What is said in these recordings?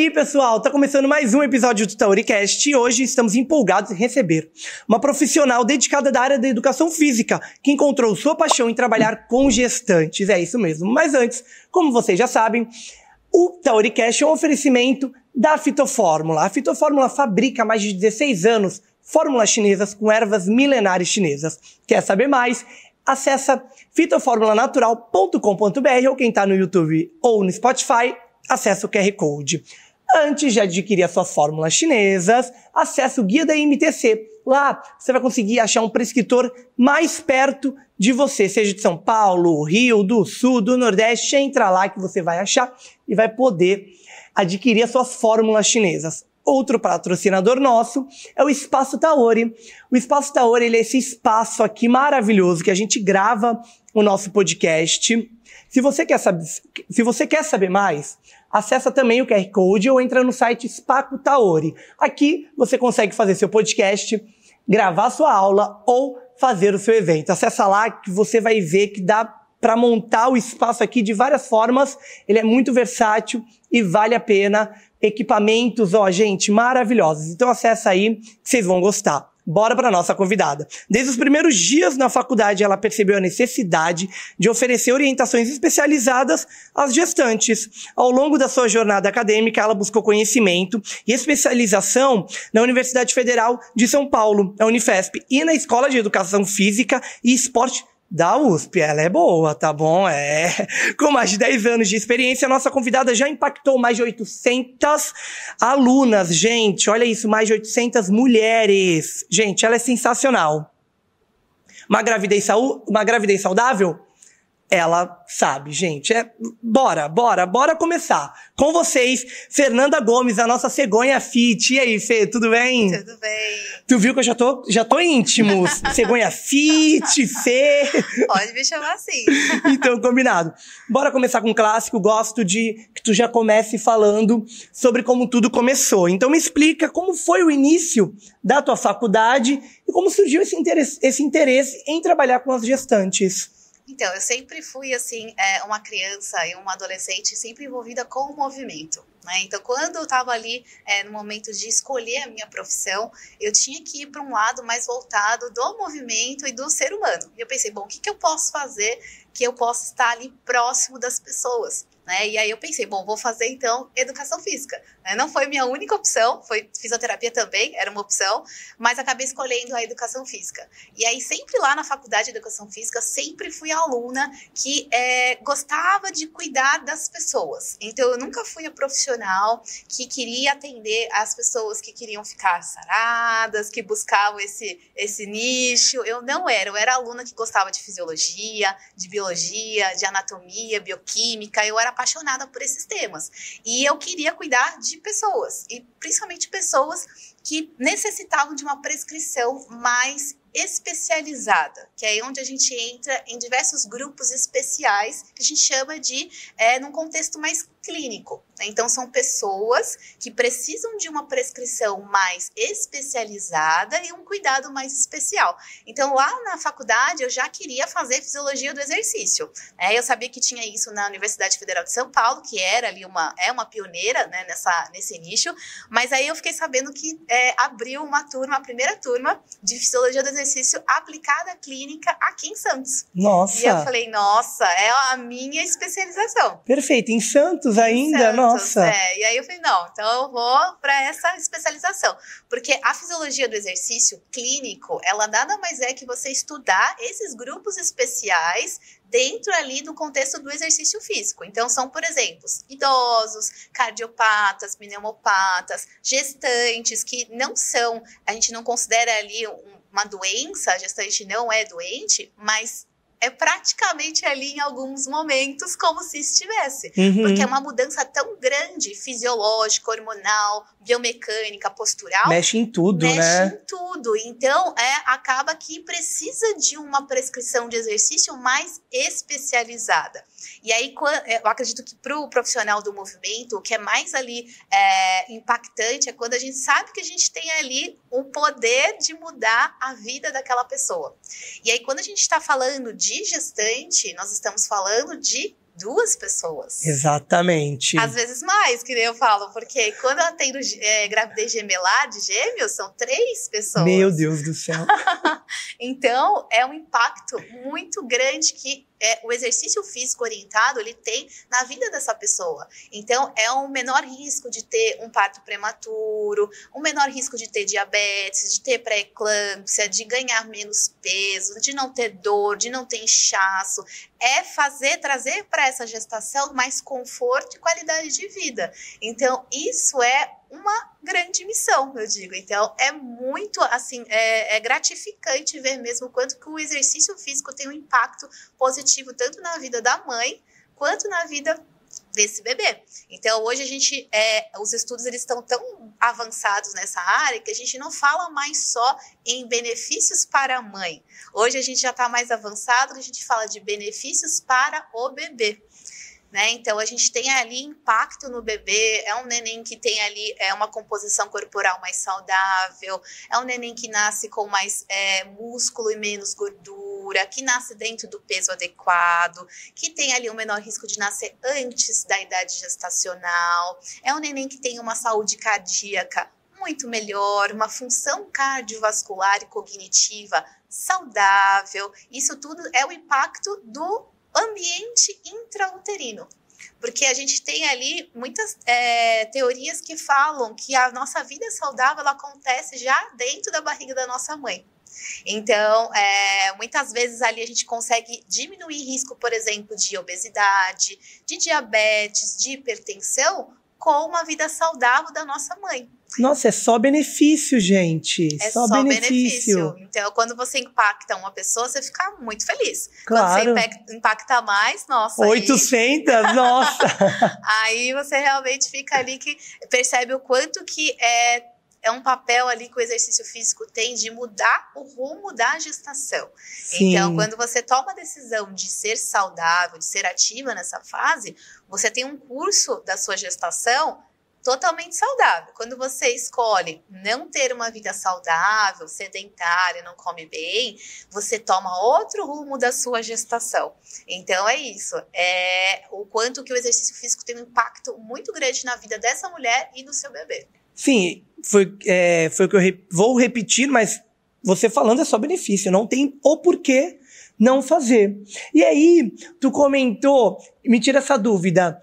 aí, pessoal, tá começando mais um episódio do Tauricast e hoje estamos empolgados em receber uma profissional dedicada da área da educação física, que encontrou sua paixão em trabalhar com gestantes. É isso mesmo. Mas antes, como vocês já sabem, o Tauricast é um oferecimento da Fitofórmula. A Fitofórmula fabrica há mais de 16 anos fórmulas chinesas com ervas milenares chinesas. Quer saber mais? Acessa fitoformulanatural.com.br ou quem tá no YouTube ou no Spotify, acessa o QR Code. Antes de adquirir as suas fórmulas chinesas, acesse o guia da MTC. Lá você vai conseguir achar um prescritor mais perto de você, seja de São Paulo, Rio, do Sul, do Nordeste. Entra lá que você vai achar e vai poder adquirir as suas fórmulas chinesas. Outro patrocinador nosso é o Espaço Taori. O Espaço Taori, ele é esse espaço aqui maravilhoso que a gente grava o nosso podcast. Se você quer saber mais, acessa também o QR Code ou entra no site Spaco Taori. Aqui você consegue fazer seu podcast, gravar sua aula ou fazer o seu evento. Acessa lá que você vai ver que dá para montar o espaço aqui de várias formas. Ele é muito versátil e vale a pena. Equipamentos, gente, maravilhosos. Então acessa aí que vocês vão gostar. Bora para nossa convidada. Desde os primeiros dias na faculdade, ela percebeu a necessidade de oferecer orientações especializadas às gestantes. Ao longo da sua jornada acadêmica, ela buscou conhecimento e especialização na Universidade Federal de São Paulo, a Unifesp, e na Escola de Educação Física e Esporte da USP. Ela é boa, tá bom? Com mais de 10 anos de experiência, a nossa convidada já impactou mais de 800 alunas. Gente, olha isso, mais de 800 mulheres. Gente, ela é sensacional. Uma gravidez saudável? Ela sabe, gente. Bora começar. Com vocês, Fernanda Gomes, a nossa cegonha fit. E aí, Fê, tudo bem? Tudo bem. Tu viu que eu já tô íntimo. Cegonha fit, Fê. Pode me chamar assim. Então, combinado. Bora começar com um clássico. Gosto de que tu já comece falando sobre como tudo começou. Então, me explica como foi o início da tua faculdade e como surgiu esse interesse em trabalhar com as gestantes. Então, eu sempre fui, uma criança e uma adolescente sempre envolvida com o movimento, né? Então, quando eu estava ali no momento de escolher a minha profissão, eu tinha que ir para um lado mais voltado do movimento e do ser humano. E eu pensei, bom, o que eu posso fazer que eu possa estar ali próximo das pessoas? Né? E aí eu pensei, bom, vou fazer então educação física. Não foi minha única opção, foi fisioterapia também, era uma opção, mas acabei escolhendo a educação física. E aí sempre lá na faculdade de educação física, sempre fui aluna que gostava de cuidar das pessoas. Então eu nunca fui a profissional que queria atender as pessoas que queriam ficar saradas, que buscavam esse nicho. Eu era aluna que gostava de fisiologia, de biologia, de anatomia, bioquímica. Eu era apaixonada por esses temas. E eu queria cuidar de pessoas, e principalmente pessoas que necessitavam de uma prescrição mais especializada, que é aí onde a gente entra em diversos grupos especiais, que a gente chama de, num contexto mais clínico. Então, são pessoas que precisam de uma prescrição mais especializada e um cuidado mais especial. Então, lá na faculdade, eu já queria fazer fisiologia do exercício. Eu sabia que tinha isso na Universidade Federal de São Paulo, que era ali uma pioneira, né, nesse nicho, mas aí eu fiquei sabendo que abriu a primeira turma de fisiologia do exercício aplicada à clínica aqui em Santos. Nossa! E eu falei, nossa, é a minha especialização. Perfeito, em Santos ainda? Santos, nossa! E aí eu falei, não, então eu vou para essa especialização. Porque a fisiologia do exercício clínico, ela nada mais é que você estudar esses grupos especiais dentro ali do contexto do exercício físico. Então, são, por exemplo, idosos, cardiopatas, pneumopatas, gestantes que não são, a gente não considera ali uma doença, a gestante não é doente, mas é praticamente ali em alguns momentos como se estivesse. Porque é uma mudança tão grande, fisiológica, hormonal, biomecânica, postural. Mexe em tudo, né? Mexe em tudo. Então, acaba que precisa de uma prescrição de exercício mais especializada. E aí, eu acredito que para o profissional do movimento, o que é mais ali impactante é quando a gente sabe que a gente tem ali o poder de mudar a vida daquela pessoa. E aí, quando a gente está falando de gestante, nós estamos falando de 2 pessoas. Exatamente. Às vezes mais, que nem eu falo, porque quando eu atendo gravidez gemelar de gêmeos, são 3 pessoas. Meu Deus do céu. Então, é um impacto muito grande que o exercício físico orientado ele tem na vida dessa pessoa. Então, é um menor risco de ter um parto prematuro, um menor risco de ter diabetes, de ter pré-eclâmpsia, de ganhar menos peso, de não ter dor, de não ter inchaço. É trazer para essa gestação mais conforto e qualidade de vida. Então, isso é uma grande missão, eu digo. Então, é muito, assim, é gratificante ver mesmo quanto que o exercício físico tem um impacto positivo tanto na vida da mãe, quanto na vida desse bebê. Então, hoje a gente, os estudos eles estão tão avançados nessa área que a gente não fala mais só em benefícios para a mãe. Hoje a gente já está mais avançado, a gente fala de benefícios para o bebê. Né? Então, a gente tem ali impacto no bebê, é um neném que tem ali uma composição corporal mais saudável, é um neném que nasce com mais músculo e menos gordura, que nasce dentro do peso adequado, que tem ali um menor risco de nascer antes da idade gestacional, é um neném que tem uma saúde cardíaca muito melhor, uma função cardiovascular e cognitiva saudável. Isso tudo é o impacto do ambiente intrauterino, porque a gente tem ali muitas teorias que falam que a nossa vida saudável ela acontece já dentro da barriga da nossa mãe. Então, muitas vezes ali a gente consegue diminuir risco, por exemplo, de obesidade, de diabetes, de hipertensão, com uma vida saudável da nossa mãe. Nossa, é só benefício, gente. É só benefício. Então, quando você impacta uma pessoa, você fica muito feliz. Claro. Quando você impacta mais, nossa. 800? Nossa! Aí você realmente fica ali que percebe o quanto que é um papel ali que o exercício físico tem de mudar o rumo da gestação. Sim. Então, quando você toma a decisão de ser saudável, de ser ativa nessa fase, você tem um curso da sua gestação totalmente saudável. Quando você escolhe não ter uma vida saudável, sedentária, não come bem, você toma outro rumo da sua gestação. Então é isso, o quanto que o exercício físico tem um impacto muito grande na vida dessa mulher e do seu bebê. Sim, foi o que eu vou repetir, mas você falando é só benefício, não tem o porquê não fazer. E aí, tu comentou, me tira essa dúvida,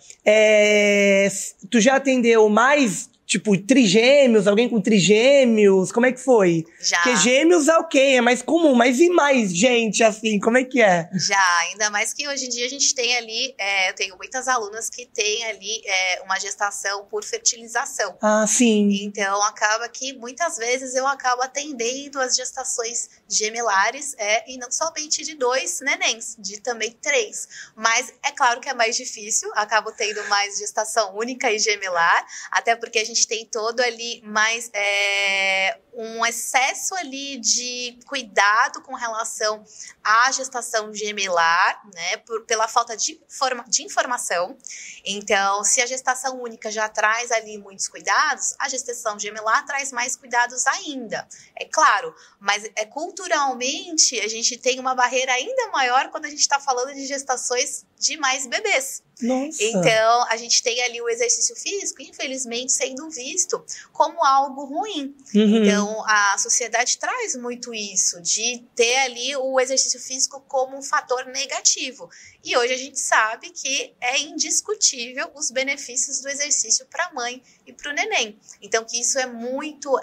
tu já atendeu mais, tipo, trigêmeos, alguém com trigêmeos, como é que foi? Já. Porque gêmeos é ok, é mais comum, mas e mais gente, assim, como é que é? Já, ainda mais que hoje em dia a gente tem ali, eu tenho muitas alunas que têm ali uma gestação por fertilização. Ah, sim. Então, acaba que muitas vezes eu acabo atendendo as gestações gemelares, e não somente de 2 nenéns, de também 3. Mas é claro que é mais difícil, acabo tendo mais gestação única e gemelar, até porque a gente tem todo ali mais um excesso ali de cuidado com relação à gestação gemelar, né, pela falta de informação. Então, se a gestação única já traz ali muitos cuidados, a gestação gemelar traz mais cuidados ainda, é claro, mas culturalmente a gente tem uma barreira ainda maior quando a gente está falando de gestações de mais bebês. Nossa. Então, a gente tem ali o exercício físico, infelizmente, sendo visto como algo ruim. Uhum. Então, a sociedade traz muito isso, de ter ali o exercício físico como um fator negativo. E hoje a gente sabe que é indiscutível os benefícios do exercício para a mãe e para o neném. Então, que isso é muito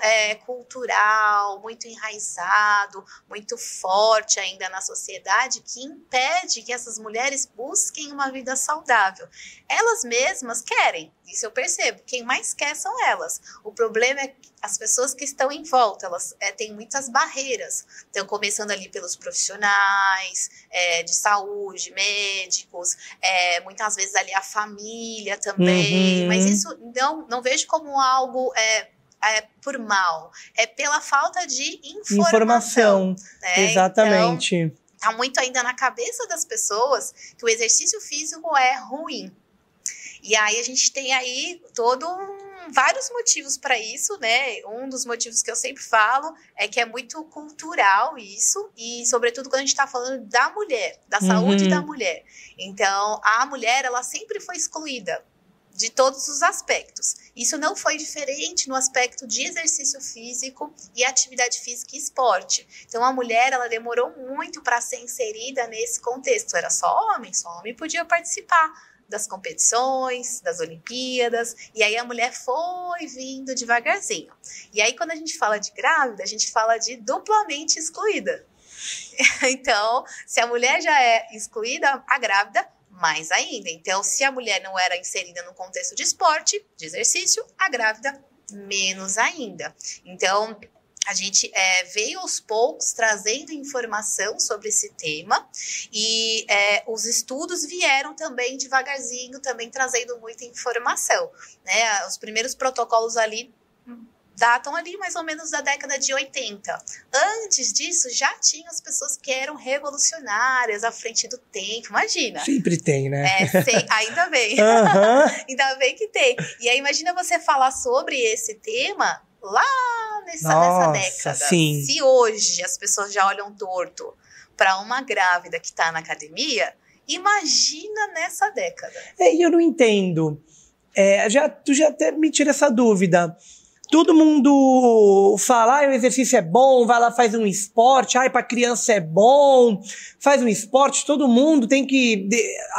cultural, muito enraizado, muito forte ainda na sociedade, que impede que essas mulheres busquem uma vida saudável. Elas mesmas querem, isso eu percebo, quem mais quer são elas. O problema é que as pessoas que estão em volta, elas têm muitas barreiras. Então, começando ali pelos profissionais de saúde, médicos, muitas vezes ali a família também, mas isso não vejo como algo por mal, é pela falta de informação. Né? Exatamente. Então, tá muito ainda na cabeça das pessoas que o exercício físico é ruim. E aí a gente tem aí todo vários motivos para isso, né? Um dos motivos que eu sempre falo é que é muito cultural isso, e sobretudo quando a gente está falando da mulher, da saúde da mulher. Então, a mulher, ela sempre foi excluída de todos os aspectos. Isso não foi diferente no aspecto de exercício físico e atividade física e esporte. Então, a mulher, ela demorou muito para ser inserida nesse contexto. Era só homem podia participar das competições, das Olimpíadas, e aí a mulher foi vindo devagarzinho. E aí, quando a gente fala de grávida, a gente fala de duplamente excluída. Então, se a mulher já é excluída, a grávida mais ainda. Então, se a mulher não era inserida no contexto de esporte, de exercício, a grávida menos ainda. Então, a gente veio aos poucos trazendo informação sobre esse tema e os estudos vieram também devagarzinho, também trazendo muita informação, né? Os primeiros protocolos ali datam ali mais ou menos da década de 80. Antes disso, já tinham as pessoas que eram revolucionárias à frente do tempo, imagina. Sempre tem, né? Ainda bem. Ainda bem que tem. E aí, imagina você falar sobre esse tema lá nessa década. Sim. Se hoje as pessoas já olham torto para uma grávida que está na academia, imagina nessa década. E eu não entendo. Tu já até me tira essa dúvida. Todo mundo fala, o exercício é bom, vai lá, faz um esporte, pra criança é bom, faz um esporte, todo mundo tem que...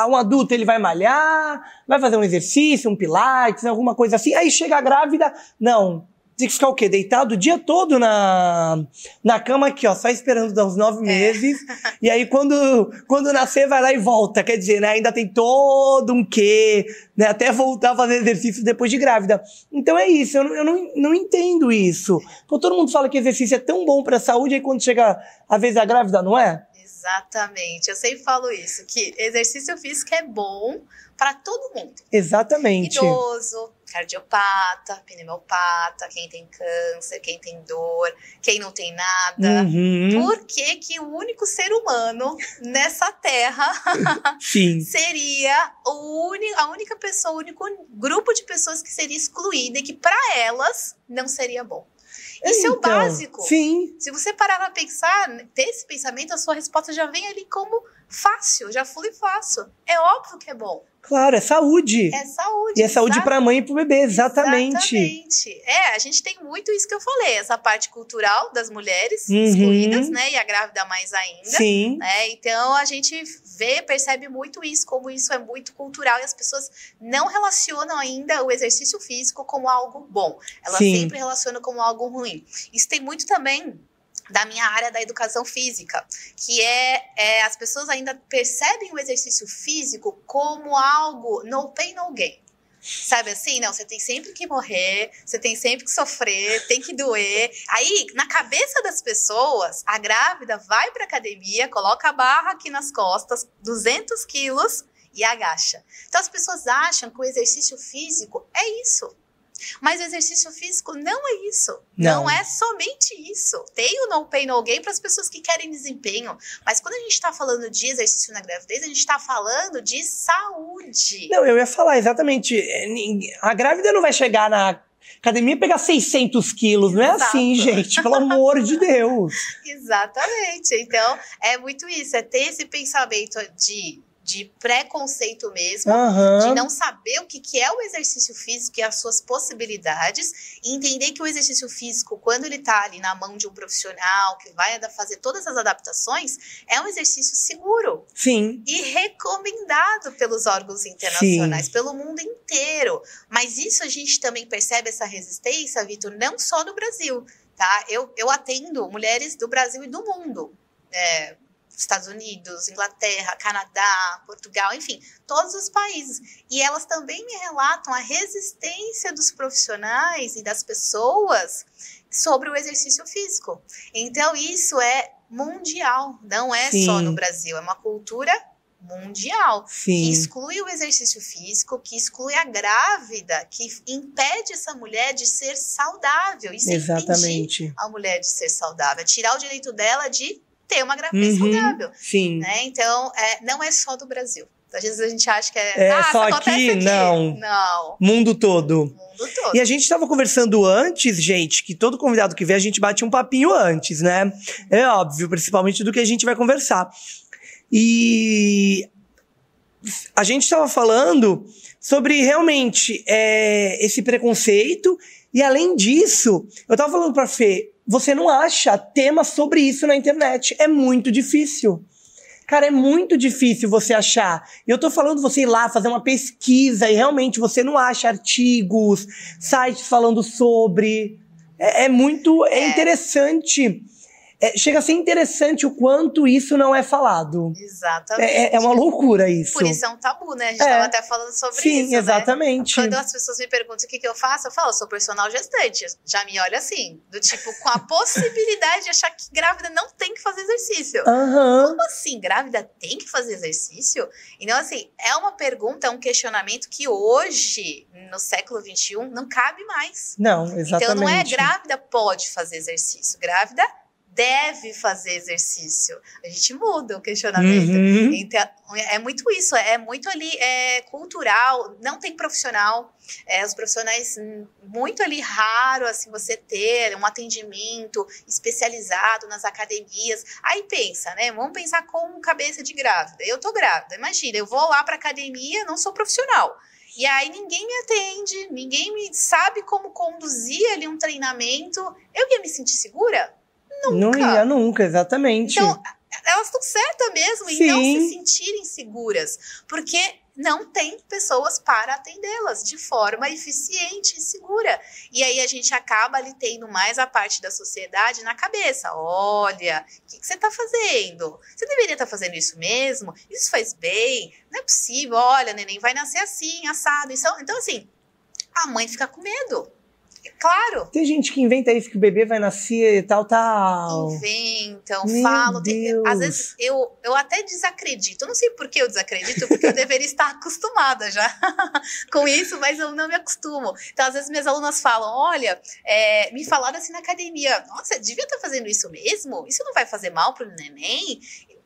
Um adulto, ele vai malhar, vai fazer um exercício, um pilates, alguma coisa assim, aí chega a grávida, não, tem que ficar o quê? Deitado o dia todo na cama aqui, ó, só esperando dar uns 9 meses, e aí quando nascer vai lá e volta, quer dizer, né, ainda tem todo um quê, né, até voltar a fazer exercício depois de grávida. Então é isso, eu não entendo isso. Porque todo mundo fala que exercício é tão bom pra saúde, aí quando chega a vez da grávida, não é? Exatamente, eu sempre falo isso, que exercício físico é bom para todo mundo. Exatamente. Idoso, cardiopata, pneumopata, quem tem câncer, quem tem dor, quem não tem nada. Por que que o único ser humano nessa terra seria a única pessoa, o único grupo de pessoas que seria excluída e que para elas não seria bom? Isso é o básico. Sim. Se você parar pra pensar, ter esse pensamento, a sua resposta já vem ali como fácil, já flui fácil. É óbvio que é bom. Claro, é saúde. É saúde. E é saúde pra mãe e pro bebê, exatamente. Exatamente. A gente tem muito isso que eu falei, essa parte cultural das mulheres excluídas, né? E a grávida mais ainda. Sim. Né? Então, a gente percebe muito isso, como isso é muito cultural e as pessoas não relacionam ainda o exercício físico como algo bom. Elas sempre relacionam como algo ruim. Isso tem muito também da minha área da educação física, que as pessoas ainda percebem o exercício físico como algo no pain, no gain. Sabe assim? Não, você tem sempre que morrer, você tem sempre que sofrer, tem que doer. Aí, na cabeça das pessoas, a grávida vai pra academia, coloca a barra aqui nas costas, 200 quilos e agacha. Então, as pessoas acham que o exercício físico é isso. Mas o exercício físico não é isso. Não é somente isso. Tem o no pain, no gain para as pessoas que querem desempenho. Mas quando a gente está falando de exercício na gravidez, a gente está falando de saúde. Não, eu ia falar exatamente. A grávida não vai chegar na academia e pegar 600 quilos. Não é assim, gente. Pelo amor de Deus. Exatamente. Então, é muito isso. É ter esse pensamento de preconceito mesmo, de não saber o que é o exercício físico e as suas possibilidades, e entender que o exercício físico, quando ele está ali na mão de um profissional, que vai fazer todas as adaptações, é um exercício seguro. Sim. E recomendado pelos órgãos internacionais, pelo mundo inteiro. Mas isso a gente também percebe essa resistência, Vitor, não só no Brasil, tá? Eu atendo mulheres do Brasil e do mundo, Estados Unidos, Inglaterra, Canadá, Portugal, enfim, todos os países. E elas também me relatam a resistência dos profissionais e das pessoas sobre o exercício físico. Então, isso é mundial, não é só no Brasil, é uma cultura mundial, que exclui o exercício físico, que exclui a grávida, que impede essa mulher de ser saudável. Isso é impedir a mulher de ser saudável, é tirar o direito dela de ter uma gravidez saudável. Sim. Né? Então, não é só do Brasil. Às vezes a gente acha que só aqui? Não. Não. Mundo todo. Mundo todo. E a gente estava conversando antes, gente, que todo convidado que vem, a gente bate um papinho antes, né? É óbvio, principalmente do que a gente vai conversar. E a gente estava falando sobre, realmente, esse preconceito. E, além disso, eu estava falando pra Fê, você não acha tema sobre isso na internet. É muito difícil. Cara, é muito difícil você achar. E eu tô falando você ir lá fazer uma pesquisa e realmente você não acha artigos, sites falando sobre. É interessante. Chega a ser interessante o quanto isso não é falado. Exatamente. É uma loucura isso. Por isso é um tabu, né? A gente tava até falando sobre isso. Sim, exatamente. Né? Quando as pessoas me perguntam o que eu faço, eu falo, eu sou personal gestante. Já me olha assim, do tipo, com a possibilidade de achar que grávida não tem que fazer exercício. Como assim? Grávida tem que fazer exercício? Então, assim, é uma pergunta, é um questionamento que hoje, no século XXI, não cabe mais. Não, exatamente. Então, não é grávida pode fazer exercício. Grávida deve fazer exercício. A gente muda o questionamento. Então, é muito isso, é muito ali cultural, não tem profissional. Os profissionais, muito ali raro, assim, você ter um atendimento especializado nas academias. Aí pensa, né? Vamos pensar com cabeça de grávida. Eu tô grávida, imagina, eu vou lá pra academia, não sou profissional. E aí ninguém me atende, ninguém me sabe como conduzir ali um treinamento. Eu ia me sentir segura? Nunca. Não ia nunca, exatamente. Então, elas estão certas mesmo em não se sentirem seguras, porque não tem pessoas para atendê-las de forma eficiente e segura. E aí a gente acaba ali tendo mais a parte da sociedade na cabeça. Olha, o que você está fazendo? Você deveria estar fazendo isso mesmo? Isso faz bem? Não é possível. Olha, neném vai nascer assim, assado. Então assim, a mãe fica com medo. Claro. Tem gente que inventa isso, que o bebê vai nascer e tal. Inventam, falam. Às vezes eu até desacredito. Eu não sei por que eu desacredito, porque eu deveria estar acostumada já com isso, mas eu não me acostumo. Então, às vezes, minhas alunas falam, olha, me falaram assim na academia, nossa, devia estar fazendo isso mesmo? Isso não vai fazer mal pro neném?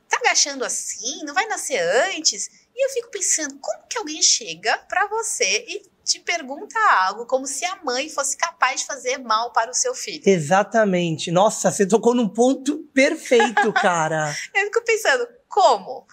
Tá agachando assim? Não vai nascer antes? E eu fico pensando, como que alguém chega pra você e te pergunta algo como se a mãe fosse capaz de fazer mal para o seu filho? Exatamente. Nossa, você tocou num ponto perfeito, cara. Eu fico pensando, como?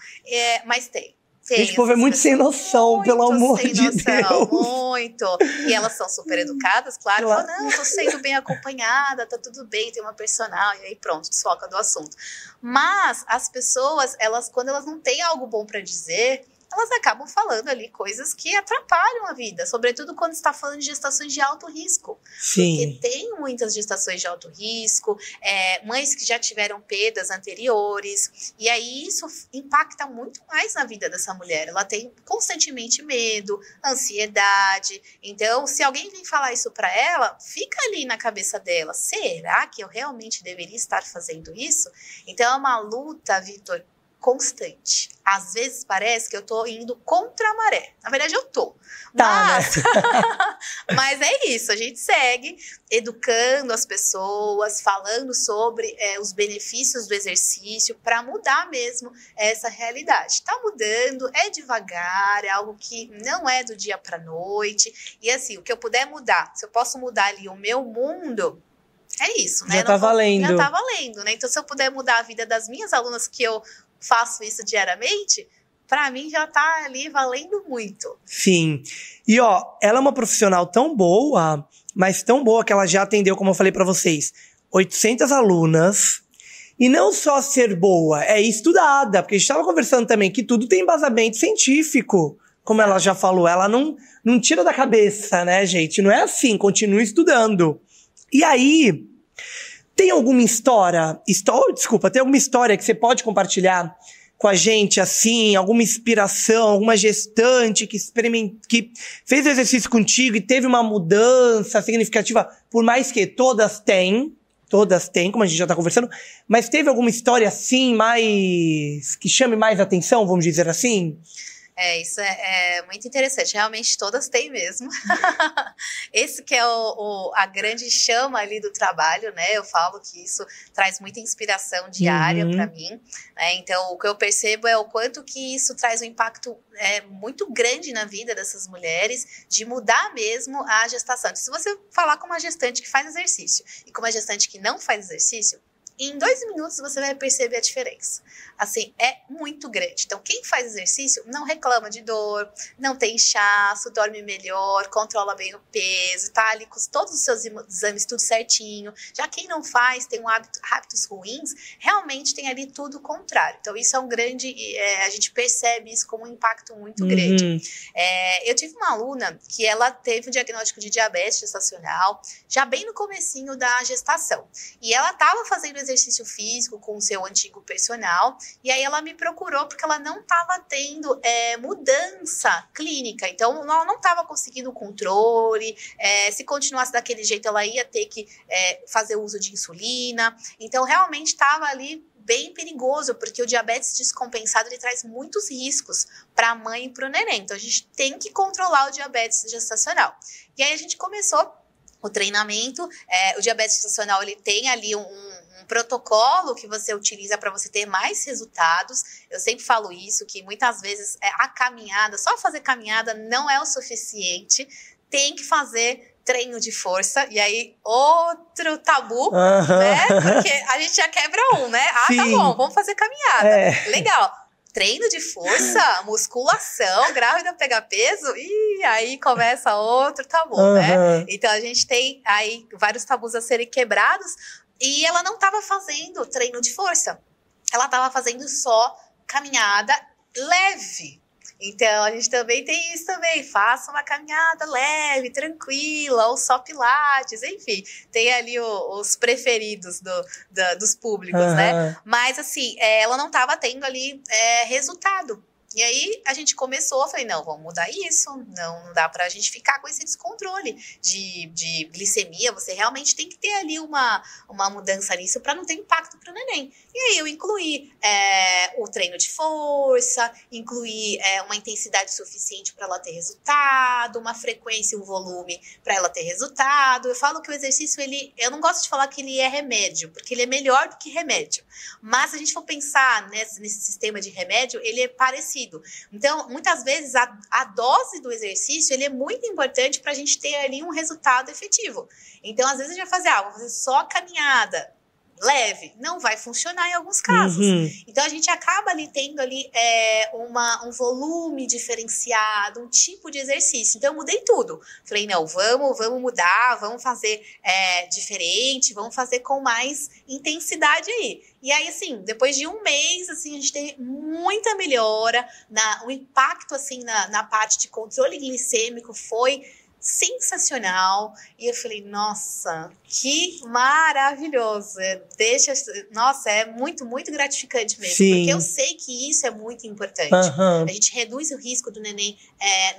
Mas tem. Esse povo é muito sem noção, pelo amor de Deus. Muito. E elas são super educadas, claro. Falam, não, tô sendo bem acompanhada, tá tudo bem, tem uma personal. E aí pronto, desfoca do assunto. Mas as pessoas, quando elas não têm algo bom para dizer, elas acabam falando ali coisas que atrapalham a vida, sobretudo quando está falando de gestações de alto risco. Sim. Porque tem muitas gestações de alto risco, mães que já tiveram perdas anteriores, e aí isso impacta muito mais na vida dessa mulher. Ela tem constantemente medo, ansiedade. Então, se alguém vem falar isso para ela, fica ali na cabeça dela. Será que eu realmente deveria estar fazendo isso? Então, é uma luta, Vitor, constante. Às vezes parece que eu tô indo contra a maré. Na verdade, eu tô. Mas, né? Mas é isso. A gente segue educando as pessoas, falando sobre os benefícios do exercício para mudar mesmo essa realidade. Tá mudando, é devagar, é algo que não é do dia para noite. E assim, o que eu puder mudar, se eu posso mudar ali o meu mundo, é isso, né? Já tá valendo. Já tá valendo, né? Então, se eu puder mudar a vida das minhas alunas, que eu faço isso diariamente, pra mim já tá ali valendo muito. Sim. E ela é uma profissional tão boa, mas tão boa que ela já atendeu, como eu falei pra vocês, 800 alunas. E não só ser boa, é estudada, porque a gente tava conversando também que tudo tem embasamento científico. Como ela já falou, ela não tira da cabeça, né, gente? Não é assim, continua estudando. E aí, tem alguma tem alguma história que você pode compartilhar com a gente, assim, alguma inspiração, alguma gestante que fez o exercício contigo e teve uma mudança significativa, por mais que todas têm, como a gente já tá conversando, mas teve alguma história assim, que chame mais atenção, vamos dizer assim? Isso é muito interessante. Realmente todas têm mesmo. Esse que é a grande chama ali do trabalho, né? Eu falo que isso traz muita inspiração diária para mim, né? Então, o que eu percebo é o quanto que isso traz um impacto muito grande na vida dessas mulheres, de mudar mesmo a gestação. Então, se você falar com uma gestante que faz exercício e com uma gestante que não faz exercício, em 2 minutos você vai perceber a diferença. Assim, é muito grande. Então, quem faz exercício não reclama de dor, não tem inchaço, dorme melhor, controla bem o peso, tá ali com todos os seus exames tudo certinho. Já quem não faz, tem hábitos ruins, realmente tem ali tudo o contrário. Então, isso é um grande... a gente percebe isso como um impacto muito grande. Eu tive uma aluna que ela teve um diagnóstico de diabetes gestacional já bem no comecinho da gestação. E ela estava fazendo exercício físico com o seu antigo personal, e aí ela me procurou porque ela não estava tendo mudança clínica, então ela não estava conseguindo o controle, se continuasse daquele jeito ela ia ter que fazer uso de insulina, então realmente estava ali bem perigoso, porque o diabetes descompensado ele traz muitos riscos para a mãe e para o neném, então a gente tem que controlar o diabetes gestacional. E aí a gente começou o treinamento. O diabetes gestacional ele tem ali um protocolo que você utiliza para você ter mais resultados. Eu sempre falo isso, que muitas vezes a caminhada, só fazer caminhada não é o suficiente, tem que fazer treino de força, e aí outro tabu, né? Porque a gente já quebra né? Sim. Tá bom, vamos fazer caminhada. Legal. Treino de força, musculação, grávida pegar peso, e aí começa outro tabu, né? Então a gente tem aí vários tabus a serem quebrados, e ela não estava fazendo treino de força, ela estava fazendo só caminhada leve. Então, a gente também tem isso também, faça uma caminhada leve, tranquila, ou só pilates, enfim. Tem ali os preferidos dos públicos, né? Mas, assim, ela não estava tendo ali resultado. E aí, a gente começou, falei, não, vamos mudar isso, não dá pra gente ficar com esse descontrole de glicemia, você realmente tem que ter ali uma mudança nisso para não ter impacto pro neném. E aí, eu incluí o treino de força, incluí uma intensidade suficiente para ela ter resultado, uma frequência e um volume para ela ter resultado. Eu falo que o exercício, eu não gosto de falar que ele é remédio, porque ele é melhor do que remédio. Mas, se a gente for pensar nesse sistema de remédio, ele é parecido. Então, muitas vezes, a dose do exercício ele é muito importante para a gente ter ali um resultado efetivo. Então, às vezes, a gente vai fazer, vou fazer só caminhada leve, não vai funcionar em alguns casos. Então, a gente acaba ali tendo ali um volume diferenciado, um tipo de exercício. Então, eu mudei tudo. Falei, não, vamos mudar, vamos fazer diferente, vamos fazer com mais intensidade aí. E aí, assim, depois de 1 mês, assim, a gente teve muita melhora, o impacto, assim, na parte de controle glicêmico foi sensacional. E eu falei, nossa, que maravilhoso. Nossa, é muito, muito gratificante mesmo. Sim. Porque eu sei que isso é muito importante. A gente reduz o risco do neném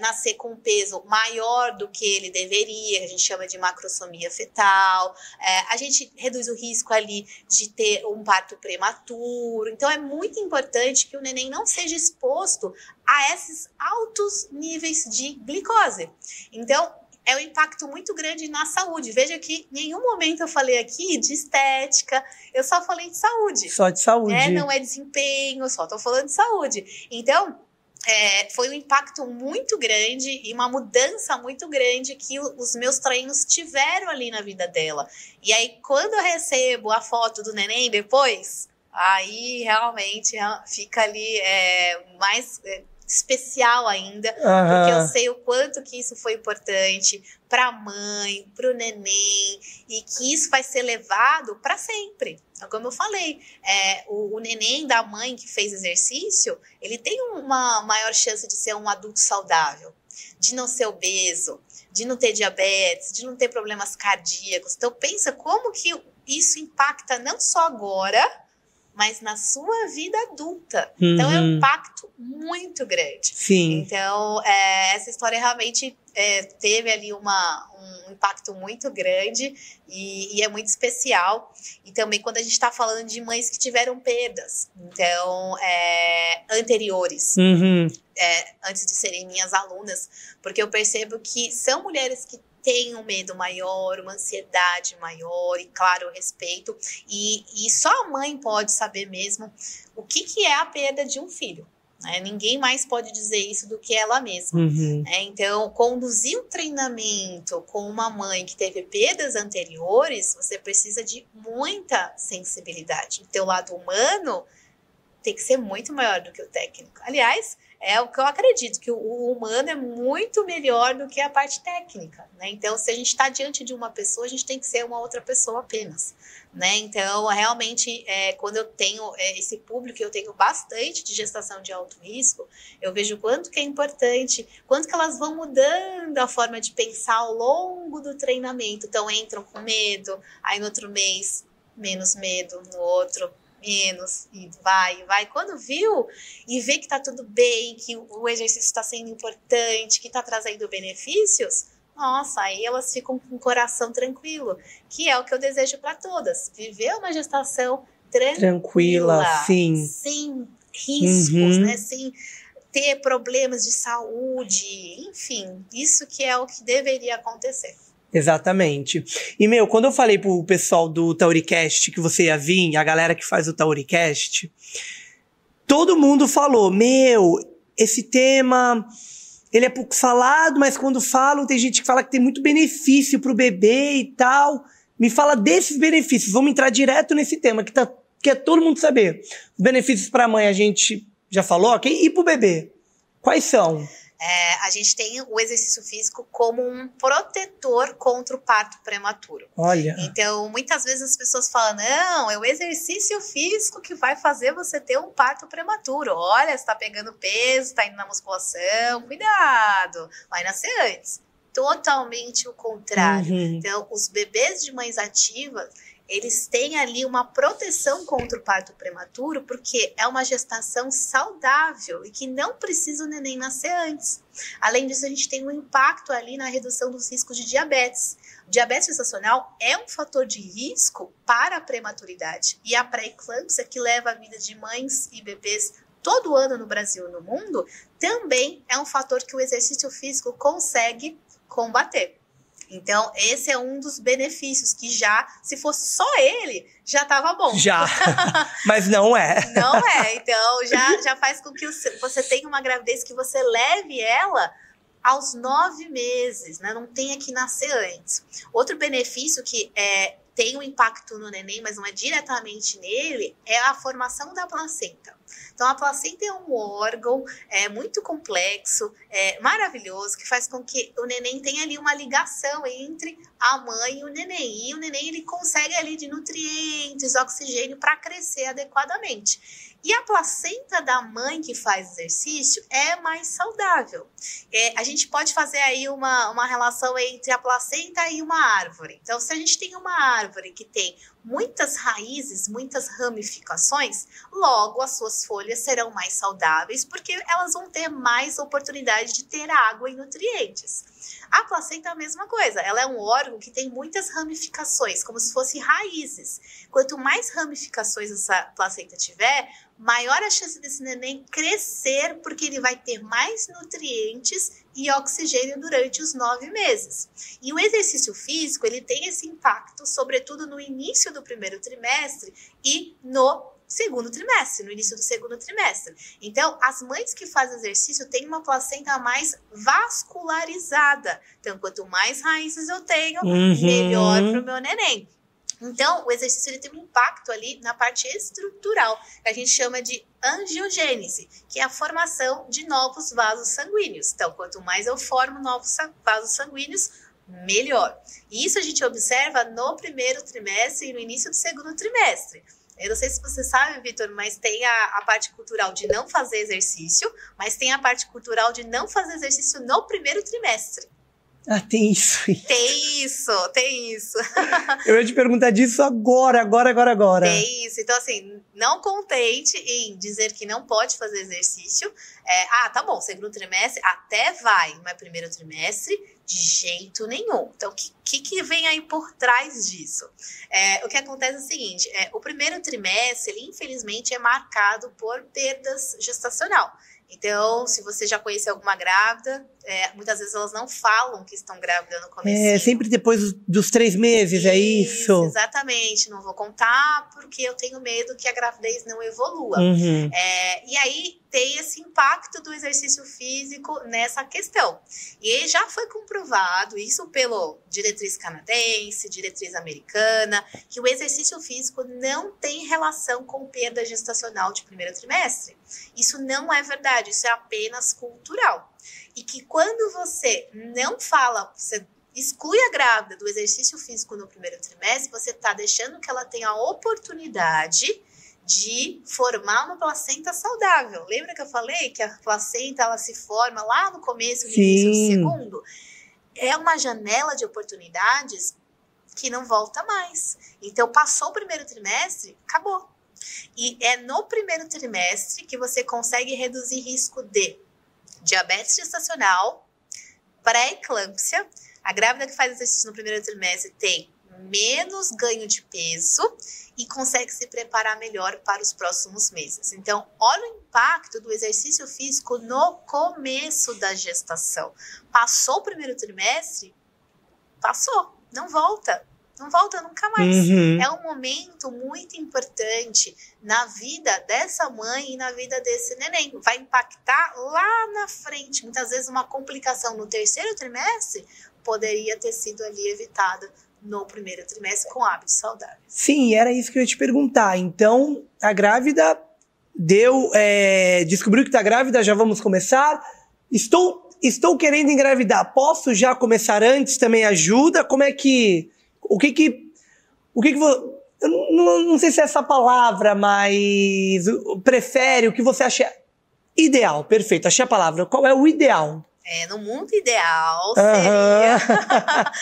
nascer com um peso maior do que ele deveria, a gente chama de macrosomia fetal. A gente reduz o risco ali de ter um parto prematuro. Então, é muito importante que o neném não seja exposto a esses altos níveis de glicose. Então, é um impacto muito grande na saúde. Veja que em nenhum momento eu falei aqui de estética, eu só falei de saúde. Só de saúde. Não é desempenho, só tô falando de saúde. Então, foi um impacto muito grande e uma mudança muito grande que os meus treinos tiveram ali na vida dela. E aí, quando eu recebo a foto do neném depois, aí realmente fica ali mais especial ainda, porque eu sei o quanto que isso foi importante para a mãe, para o neném, e que isso vai ser levado para sempre. Então, como eu falei, o neném da mãe que fez exercício, ele tem uma maior chance de ser um adulto saudável, de não ser obeso, de não ter diabetes, de não ter problemas cardíacos. Então, pensa como que isso impacta não só agora, mas na sua vida adulta. Então, é um impacto muito grande. Sim. Então, essa história realmente teve ali um impacto muito grande e é muito especial. E também quando a gente está falando de mães que tiveram perdas, então, anteriores. antes de serem minhas alunas, porque eu percebo que são mulheres que têm um medo maior, uma ansiedade maior e, claro, o respeito. E só a mãe pode saber mesmo o que é a perda de um filho. Ninguém mais pode dizer isso do que ela mesma. Então, conduzir um treinamento com uma mãe que teve perdas anteriores, você precisa de muita sensibilidade. O teu lado humano tem que ser muito maior do que o técnico. Aliás, é o que eu acredito, que o humano é muito melhor do que a parte técnica, né? Então, se a gente está diante de uma pessoa, a gente tem que ser uma outra pessoa apenas, né? Então, realmente, quando eu tenho esse público, eu tenho bastante de gestação de alto risco, eu vejo quanto que é importante, quanto que elas vão mudando a forma de pensar ao longo do treinamento. Então, entram com medo, aí no outro mês, menos medo, no outro menos, e vai. Quando viu e vê que tá tudo bem, que o exercício está sendo importante, que tá trazendo benefícios, nossa, aí elas ficam com o coração tranquilo, que é o que eu desejo para todas, viver uma gestação tranquila, sim. sem riscos, né, sem ter problemas de saúde, enfim, isso que é o que deveria acontecer. Exatamente. E, quando eu falei pro pessoal do Tauricast que você ia vir, a galera que faz o Tauricast, todo mundo falou, esse tema, ele é pouco falado, mas quando falam, tem gente que fala que tem muito benefício pro bebê e tal. Me fala desses benefícios, vamos entrar direto nesse tema, que é todo mundo saber. Os benefícios pra mãe a gente já falou, ok? E pro bebê? Quais são? A gente tem o exercício físico como um protetor contra o parto prematuro. Olha. Então, muitas vezes as pessoas falam, não, é o exercício físico que vai fazer você ter um parto prematuro. Olha, você tá pegando peso, tá indo na musculação, cuidado, vai nascer antes. Totalmente o contrário. Então, os bebês de mães ativas, eles têm ali uma proteção contra o parto prematuro, porque é uma gestação saudável e que não precisa o neném nascer antes. Além disso, a gente tem um impacto ali na redução dos riscos de diabetes. O diabetes gestacional é um fator de risco para a prematuridade. E a pré-eclâmpsia, que leva a vida de mães e bebês todo ano no Brasil e no mundo, também é um fator que o exercício físico consegue combater. Então, esse é um dos benefícios que se fosse só ele, já estava bom. Já, mas não é. Não é, então já faz com que você tenha uma gravidez que você leve ela aos 9 meses, né? Não tenha que nascer antes. Outro benefício que tem um impacto no neném, mas não é diretamente nele, é a formação da placenta. Então, a placenta é um órgão muito complexo, maravilhoso, que faz com que o neném tenha ali uma ligação entre a mãe e o neném. E o neném, ele consegue ali de nutrientes, oxigênio para crescer adequadamente. E a placenta da mãe que faz exercício é mais saudável. A gente pode fazer aí uma relação entre a placenta e uma árvore. Então, se a gente tem uma árvore que tem muitas raízes, muitas ramificações, logo as suas folhas serão mais saudáveis, porque elas vão ter mais oportunidade de ter água e nutrientes. A placenta é a mesma coisa, ela é um órgão que tem muitas ramificações, como se fossem raízes. Quanto mais ramificações essa placenta tiver, maior a chance desse neném crescer, porque ele vai ter mais nutrientes e oxigênio durante os 9 meses. E o exercício físico, ele tem esse impacto, sobretudo no início do primeiro trimestre e no segundo trimestre, no início do segundo trimestre. Então, as mães que fazem exercício têm uma placenta mais vascularizada. Então, quanto mais raízes eu tenho, melhor para o meu neném. Então, o exercício ele tem um impacto ali na parte estrutural, que a gente chama de angiogênese, que é a formação de novos vasos sanguíneos. Então, quanto mais eu formo novos vasos sanguíneos, melhor. E isso a gente observa no primeiro trimestre e no início do segundo trimestre. Eu não sei se você sabe, Vitor, mas tem a parte cultural de não fazer exercício, mas tem a parte cultural de não fazer exercício no primeiro trimestre. Ah, tem isso. Tem isso. Eu ia te perguntar disso agora. Tem isso. Então, assim, não contente em dizer que não pode fazer exercício. Tá bom, segundo trimestre até vai, mas primeiro trimestre, de jeito nenhum. Então, o que vem aí por trás disso? O que acontece é o seguinte, o primeiro trimestre, ele infelizmente é marcado por perdas gestacional. Então, se você já conheceu alguma grávida, muitas vezes elas não falam que estão grávidas no começo. Sempre depois dos 3 meses, é isso? Exatamente. Não vou contar porque eu tenho medo que a gravidez não evolua. Uhum. E aí tem esse impacto do exercício físico nessa questão. E já foi comprovado, isso pelo diretriz canadense, diretriz americana, que o exercício físico não tem relação com perda gestacional de primeiro trimestre. Isso não é verdade, isso é apenas cultural. E que quando você não fala, você exclui a grávida do exercício físico no primeiro trimestre, você está deixando que ela tenha a oportunidade de formar uma placenta saudável. Lembra que eu falei que a placenta ela se forma lá no começo, no início do segundo? É uma janela de oportunidades que não volta mais. Então, passou o primeiro trimestre, acabou. E é no primeiro trimestre que você consegue reduzir risco de diabetes gestacional, pré-eclâmpsia. A grávida que faz exercício no primeiro trimestre tem menos ganho de peso e consegue se preparar melhor para os próximos meses. Então, olha o impacto do exercício físico no começo da gestação. Passou o primeiro trimestre, passou, não volta. Não volta nunca mais. Uhum. É um momento muito importante na vida dessa mãe e na vida desse neném. Vai impactar lá na frente. Muitas vezes uma complicação no terceiro trimestre poderia ter sido ali evitada no primeiro trimestre com hábitos saudáveis. Sim, era isso que eu ia te perguntar. Então, a grávida descobriu que está grávida, já vamos começar. Estou querendo engravidar. Posso já começar antes? Também ajuda? Como é que... O que eu não sei se é essa palavra, mas prefere, o que você acha ideal? Perfeito, achei a palavra. Qual é o ideal? No mundo ideal seria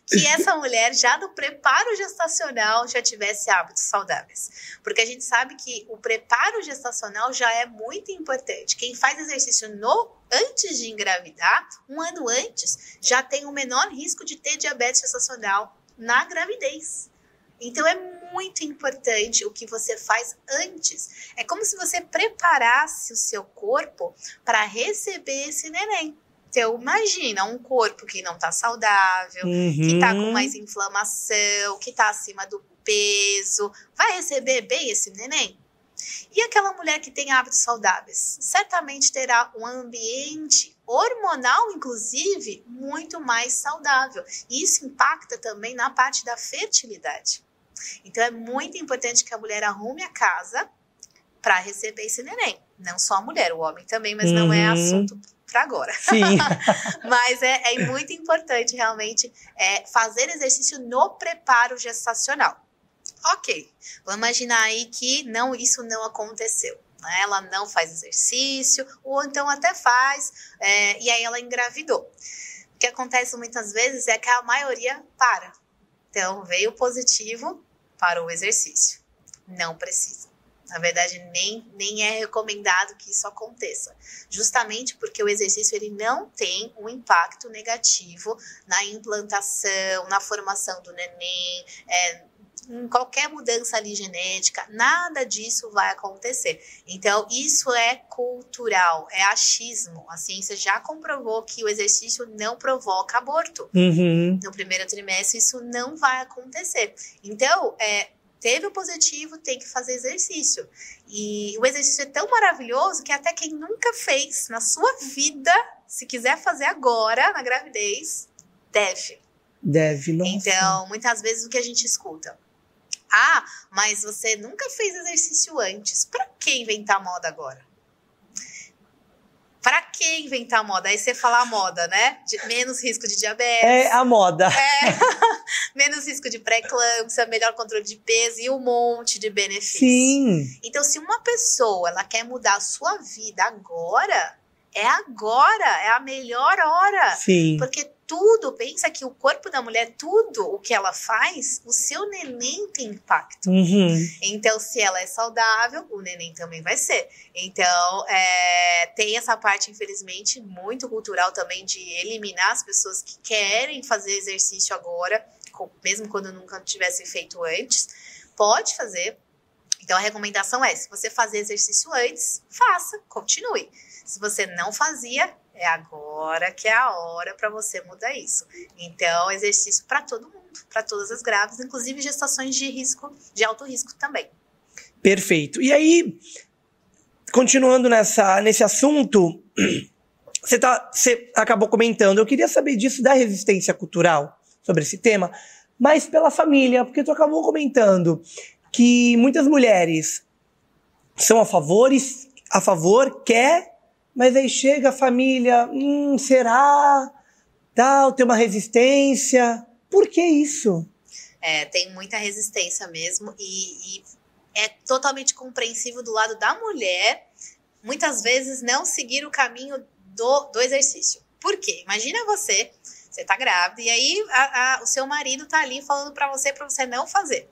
que essa mulher já no preparo gestacional já tivesse hábitos saudáveis. Porque a gente sabe que o preparo gestacional já é muito importante. Quem faz exercício antes de engravidar, 1 ano antes, já tem o menor risco de ter diabetes gestacional na gravidez. Então é muito importante o que você faz antes. É como se você preparasse o seu corpo para receber esse neném. Então imagina um corpo que não está saudável, que está com mais inflamação, que está acima do peso. Vai receber bem esse neném? E aquela mulher que tem hábitos saudáveis? Certamente terá um ambiente hormonal, inclusive, muito mais saudável. E isso impacta também na parte da fertilidade. Então, é muito importante que a mulher arrume a casa para receber esse neném. Não só a mulher, o homem também, mas não é assunto para agora. Sim. Mas é muito importante, realmente, fazer exercício no preparo gestacional. Ok, vamos imaginar aí que isso não aconteceu. Né? Ela não faz exercício, ou então até faz, e aí ela engravidou. O que acontece muitas vezes é que a maioria para. Então, veio positivo para o exercício. Não precisa. Na verdade, nem é recomendado que isso aconteça. Justamente porque o exercício ele não tem um impacto negativo na implantação, na formação do neném, em qualquer mudança ali genética, nada disso vai acontecer. Então, isso é cultural, é achismo. A ciência já comprovou que o exercício não provoca aborto. No primeiro trimestre, isso não vai acontecer. Então, teve o positivo, tem que fazer exercício. E o exercício é tão maravilhoso que até quem nunca fez na sua vida, se quiser fazer agora, na gravidez, deve. Deve, nossa. Então, muitas vezes o que a gente escuta? Mas você nunca fez exercício antes. Pra que inventar moda agora? Pra que inventar moda? Aí você fala a moda, né? Menos risco de diabetes. É a moda. Menos risco de pré-eclâmpsia, melhor controle de peso e um monte de benefícios. Sim. Então, se uma pessoa ela quer mudar a sua vida agora, é a melhor hora. Sim. Porque pensa que o corpo da mulher, tudo o que ela faz, o seu neném tem impacto. Então, se ela é saudável, o neném também vai ser. Então, tem essa parte, infelizmente, muito cultural também de eliminar as pessoas que querem fazer exercício agora, mesmo quando nunca tivessem feito antes. Pode fazer. Então, a recomendação se você fazer exercício antes, faça, continue. Se você não fazia, é agora que é a hora para você mudar isso. Então, exercício para todo mundo, para todas as grávidas, inclusive gestações de risco, de alto risco também. Perfeito. E aí, continuando nesse assunto, você acabou comentando, eu queria saber disso da resistência cultural, sobre esse tema, mas pela família, porque tu acabou comentando que muitas mulheres são a favor, quer, mas aí chega a família, será? Tal, tem uma resistência. Por que isso? Tem muita resistência mesmo e é totalmente compreensível do lado da mulher, muitas vezes não seguir o caminho do exercício. Por quê? Imagina você tá grávida e aí o seu marido tá ali falando para você não fazer.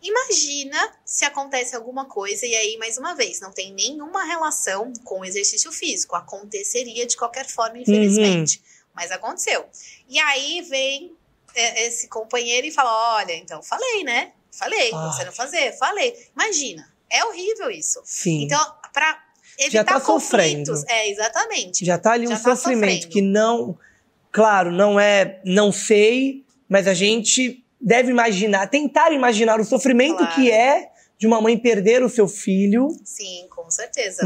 Imagina se acontece alguma coisa e aí, mais uma vez, não tem nenhuma relação com o exercício físico. Aconteceria de qualquer forma, infelizmente. Mas aconteceu. E aí vem esse companheiro e fala, olha, então falei, né? Falei, você não fazer, falei. Imagina, é horrível isso. Sim. Então, para evitar já tá conflitos... sofrendo. Exatamente. Já tá ali um sofrimento que não... Claro, não sei, mas a gente deve tentar imaginar o sofrimento que é de uma mãe perder o seu filho. Sim, com certeza.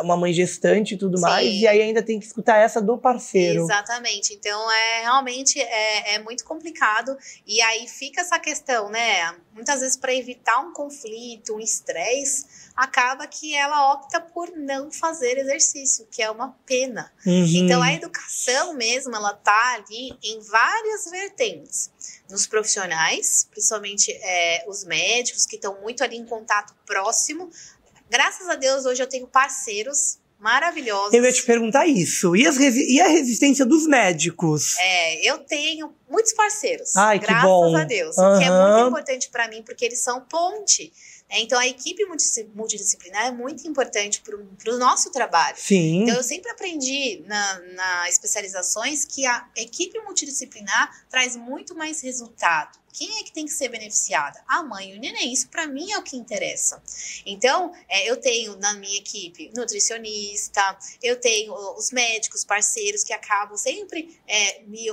Uma mãe gestante e tudo mais, e aí ainda tem que escutar essa do parceiro. Exatamente. Então, realmente é muito complicado. E aí fica essa questão, né? Muitas vezes, para evitar um conflito, um estresse, acaba que ela opta por não fazer exercício, que é uma pena. Então, a educação mesmo, ela tá ali em várias vertentes. Nos profissionais, principalmente os médicos, que estão muito ali em contato próximo. Graças a Deus, hoje eu tenho parceiros maravilhosos. Eu ia te perguntar isso. E a resistência dos médicos? Eu tenho muitos parceiros. Ai, que bom. Graças a Deus. Que é muito importante para mim, porque eles são ponte. Então, a equipe multidisciplinar é muito importante para o nosso trabalho. Sim. Então, eu sempre aprendi nas especializações que a equipe multidisciplinar traz muito mais resultado. Quem é que tem que ser beneficiada? A mãe e o neném. Isso, para mim, é o que interessa. Então, eu tenho na minha equipe nutricionista, eu tenho os médicos parceiros que acabam sempre me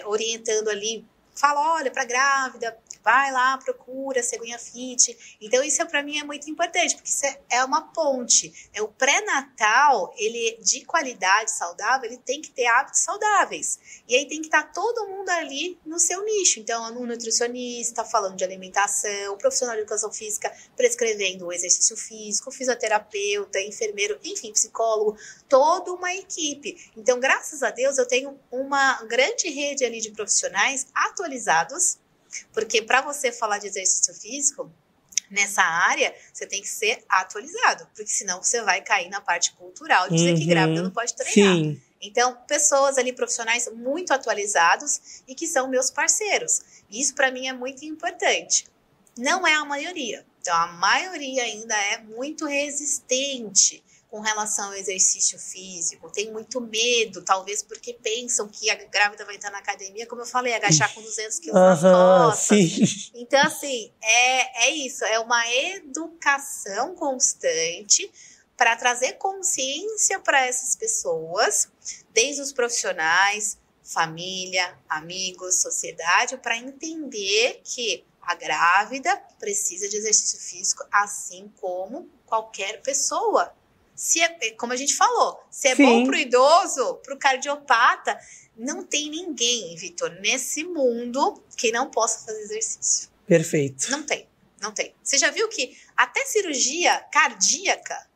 orientando ali. Fala, olha, para grávida, vai lá, procura cegonha fit. Então, isso para mim é muito importante, porque isso é uma ponte. O pré-natal, ele de qualidade saudável, ele tem que ter hábitos saudáveis. E aí tem que estar todo mundo ali no seu nicho. Então, um nutricionista falando de alimentação, o profissional de educação física prescrevendo o exercício físico, fisioterapeuta, enfermeiro, enfim, psicólogo, toda uma equipe. Então, graças a Deus, eu tenho uma grande rede ali de profissionais atualizados, porque para você falar de exercício físico, nessa área, você tem que ser atualizado, porque senão você vai cair na parte cultural de dizer que grávida não pode treinar. Sim. Então, pessoas ali, profissionais muito atualizados e que são meus parceiros. Isso para mim é muito importante. Não é a maioria. Então, a maioria ainda é muito resistente com relação ao exercício físico, tem muito medo, talvez porque pensam que a grávida vai entrar na academia, como eu falei, agachar com 200 quilos nas costas. Sim. Então, assim, é isso, é uma educação constante para trazer consciência para essas pessoas, desde os profissionais, família, amigos, sociedade, para entender que a grávida precisa de exercício físico, assim como qualquer pessoa. Como a gente falou, se é bom pro idoso, pro cardiopata, não tem ninguém, Vitor, nesse mundo que não possa fazer exercício. Perfeito. Não tem. Você já viu que até cirurgia cardíaca,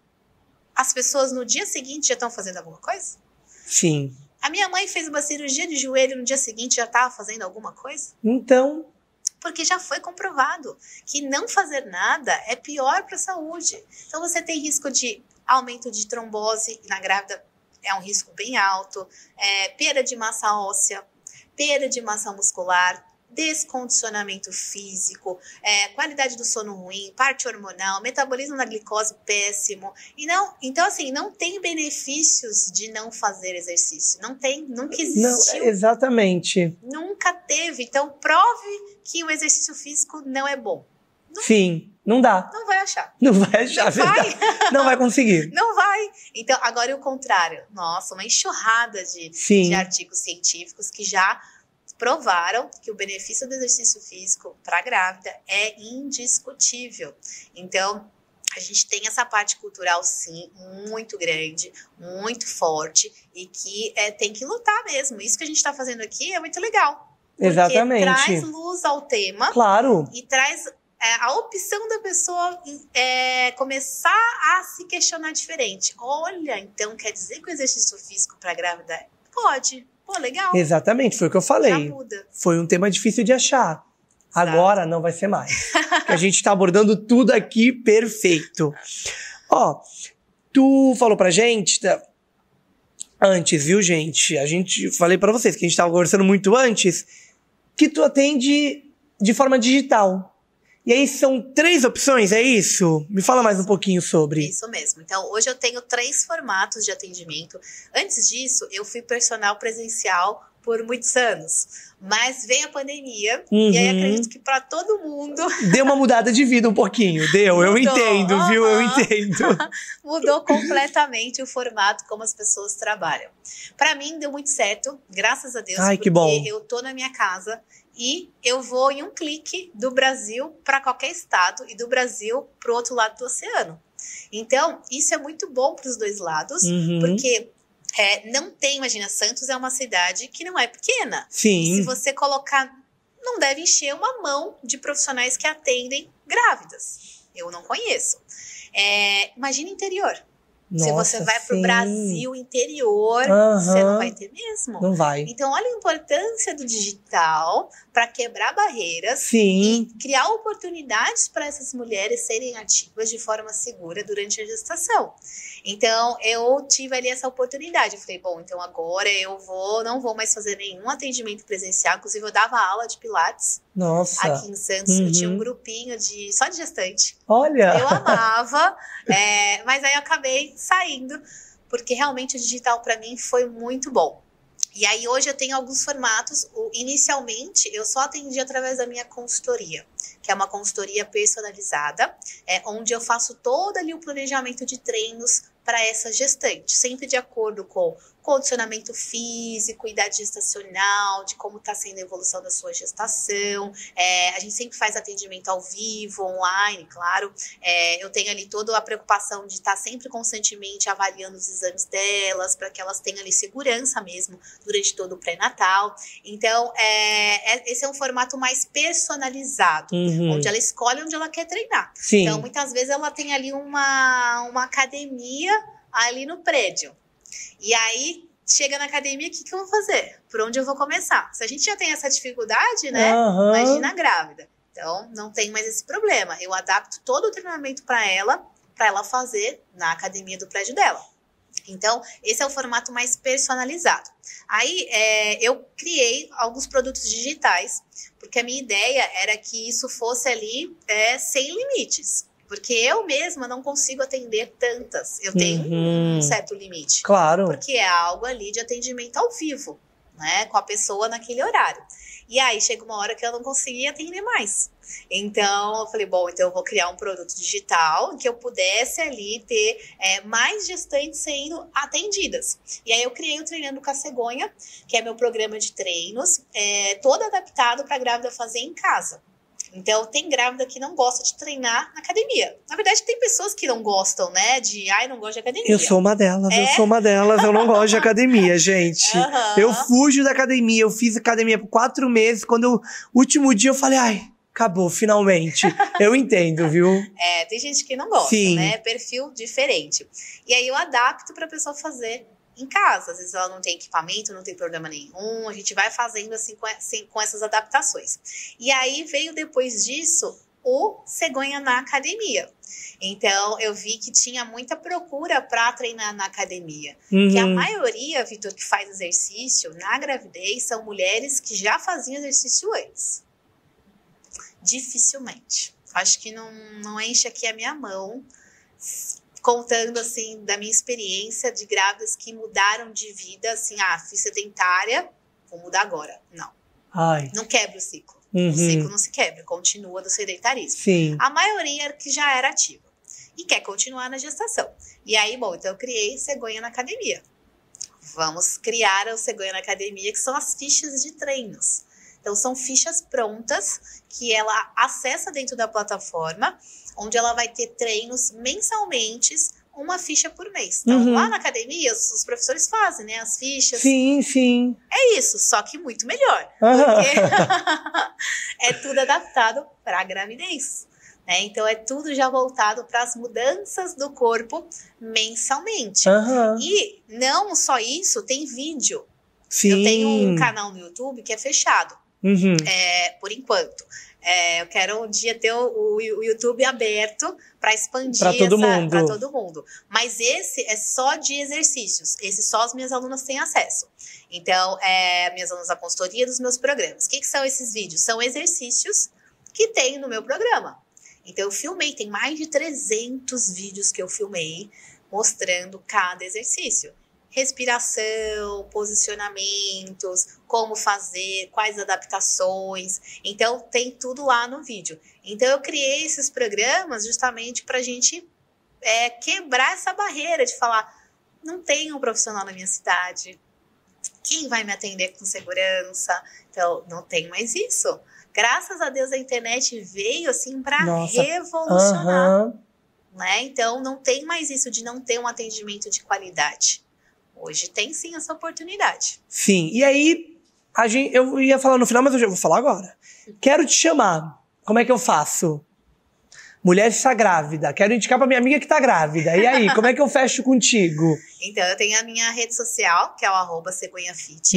as pessoas no dia seguinte já estão fazendo alguma coisa? Sim. A minha mãe fez uma cirurgia de joelho, no dia seguinte já estava fazendo alguma coisa? Então... Porque já foi comprovado que não fazer nada é pior para a saúde. Então, você tem risco de aumento de trombose na grávida, é um risco bem alto, perda de massa óssea, perda de massa muscular, descondicionamento físico, qualidade do sono ruim, parte hormonal, metabolismo da glicose péssimo. Então, assim, não tem benefícios de não fazer exercício. Não tem, nunca existiu. Não, exatamente. Nunca teve. Então, prove que o exercício físico não é bom. Sim, não dá. Não vai achar. Não vai achar, Não vai. Não vai conseguir. Não vai. Então, agora é o contrário. Nossa, uma enxurrada de artigos científicos que já provaram que o benefício do exercício físico para a grávida é indiscutível. Então, a gente tem essa parte cultural, sim, muito grande, muito forte e que tem que lutar mesmo. Isso que a gente está fazendo aqui é muito legal. Exatamente. Traz luz ao tema. Claro. E traz a opção da pessoa começar a se questionar diferente. Olha, então quer dizer que o exercício físico para grávida pode. Pô, legal. Exatamente, foi o que eu falei. Já muda. Foi um tema difícil de achar. Agora não vai ser mais. Porque a gente tá abordando tudo aqui perfeito. Ó, tu falou pra gente... Antes, viu, gente? Falei pra vocês que a gente tava conversando muito antes, que tu atende de forma digital. E aí são 3 opções, é isso? Me fala mais um pouquinho sobre. Isso mesmo. Então, hoje eu tenho 3 formatos de atendimento. Antes disso, eu fui personal presencial por muitos anos. Mas veio a pandemia, e aí acredito que para todo mundo... Deu uma mudada de vida um pouquinho, deu. Eu entendo, viu? Eu entendo. Mudou completamente o formato como as pessoas trabalham. Para mim, deu muito certo, graças a Deus. Ai, que bom. Porque eu tô na minha casa e eu vou em um clique do Brasil para qualquer estado e do Brasil para o outro lado do oceano. Então, isso é muito bom para os 2 lados, porque... não tem, imagina, Santos é uma cidade que não é pequena. Sim. E se você colocar, não deve encher uma mão de profissionais que atendem grávidas. Eu não conheço. Imagina interior. Nossa, se você vai pro Brasil interior, você não vai ter mesmo. Não vai. Então, olha a importância do digital para quebrar barreiras e criar oportunidades para essas mulheres serem ativas de forma segura durante a gestação. Então, eu tive ali essa oportunidade. Eu falei, bom, então agora eu não vou mais fazer nenhum atendimento presencial. Inclusive, eu dava aula de pilates. Nossa. Aqui em Santos, eu tinha um grupinho só de gestante. Olha! Eu amava, mas aí eu acabei saindo, porque realmente o digital para mim foi muito bom. E aí hoje eu tenho alguns formatos. Inicialmente, eu só atendi através da minha consultoria, que é uma consultoria personalizada, onde eu faço todo ali o planejamento de treinos para essa gestante, sempre de acordo com condicionamento físico, idade gestacional, de como está sendo a evolução da sua gestação. A gente sempre faz atendimento ao vivo, online, claro. Eu tenho ali toda a preocupação de estar sempre constantemente avaliando os exames delas, para que elas tenham ali segurança mesmo durante todo o pré-natal. Então, esse é um formato mais personalizado, onde ela escolhe onde ela quer treinar. Sim. Então, muitas vezes ela tem ali uma academia ali no prédio. E aí, chega na academia, o que eu vou fazer? Por onde eu vou começar? Se a gente já tem essa dificuldade, né? Imagina a grávida. Então, não tem mais esse problema. Eu adapto todo o treinamento para ela fazer na academia do prédio dela. Então, esse é o formato mais personalizado. Aí, eu criei alguns produtos digitais, porque a minha ideia era que isso fosse ali sem limites. Porque eu mesma não consigo atender tantas. Eu tenho um certo limite. Claro. Porque é algo ali de atendimento ao vivo, né? Com a pessoa naquele horário. E aí, chega uma hora que eu não conseguia atender mais. Então, eu falei, bom, então eu vou criar um produto digital que eu pudesse ali ter mais gestantes sendo atendidas. E aí, eu criei o Treinando com a Cegonha, que é meu programa de treinos, todo adaptado para a grávida fazer em casa. Então, tem grávida que não gosta de treinar na academia. Na verdade, tem pessoas que não gostam, né? Não gosto de academia. Eu sou uma delas, eu não gosto de academia, gente. Eu fujo da academia, eu fiz academia por 4 meses, último dia eu falei, ai, acabou, finalmente. Eu entendo, viu? Tem gente que não gosta, Sim. né? Perfil diferente. E aí, eu adapto pra pessoa fazer em casa. Às vezes ela não tem equipamento, não tem problema nenhum. A gente vai fazendo assim com essas adaptações. E aí veio depois disso o Cegonha na academia. Então eu vi que tinha muita procura para treinar na academia. Que a maioria, Vitor, que faz exercício na gravidez são mulheres que já faziam exercício antes. Dificilmente. Acho que não enche aqui a minha mão contando, assim, da minha experiência de grávidas que mudaram de vida, assim, fui sedentária, vou mudar agora. Não. Ai. Não quebra o ciclo. O ciclo não se quebra, continua do sedentarismo. Sim. A maioria que já era ativa e quer continuar na gestação. E aí, bom, então eu criei Cegonha na Academia. Vamos criar o Cegonha na Academia, que são as fichas de treinos. Então, são fichas prontas que ela acessa dentro da plataforma, onde ela vai ter treinos mensalmente, uma ficha por mês. Então, lá na academia, os professores fazem, né, as fichas. Sim, sim. É isso, só que muito melhor. Porque é tudo adaptado para a gravidez. Né? Então, é tudo já voltado para as mudanças do corpo mensalmente. E não só isso, tem vídeo. Sim. Eu tenho um canal no YouTube que é fechado, por enquanto. Eu quero um dia ter o YouTube aberto para expandir para todo mundo. Mas esse é só de exercícios. Esse só as minhas alunas têm acesso. Então, minhas alunas da consultoria dos meus programas. O que são esses vídeos? São exercícios que tem no meu programa. Então, eu filmei, tem mais de 300 vídeos que eu filmei mostrando cada exercício. Respiração, posicionamentos, como fazer, quais adaptações. Então, tem tudo lá no vídeo. Então, eu criei esses programas justamente para a gente quebrar essa barreira de falar, não tem um profissional na minha cidade, quem vai me atender com segurança? Então, não tem mais isso. Graças a Deus, a internet veio assim para revolucionar. Né? Então, não tem mais isso de não ter um atendimento de qualidade. Hoje tem sim essa oportunidade. Sim, e aí, eu ia falar no final, mas eu já vou falar agora. Quero te chamar. Como é que eu faço? Mulher está grávida. Quero indicar pra minha amiga que tá grávida. E aí, como é que eu fecho contigo? Então, eu tenho a minha rede social, que é o @cegonhafit.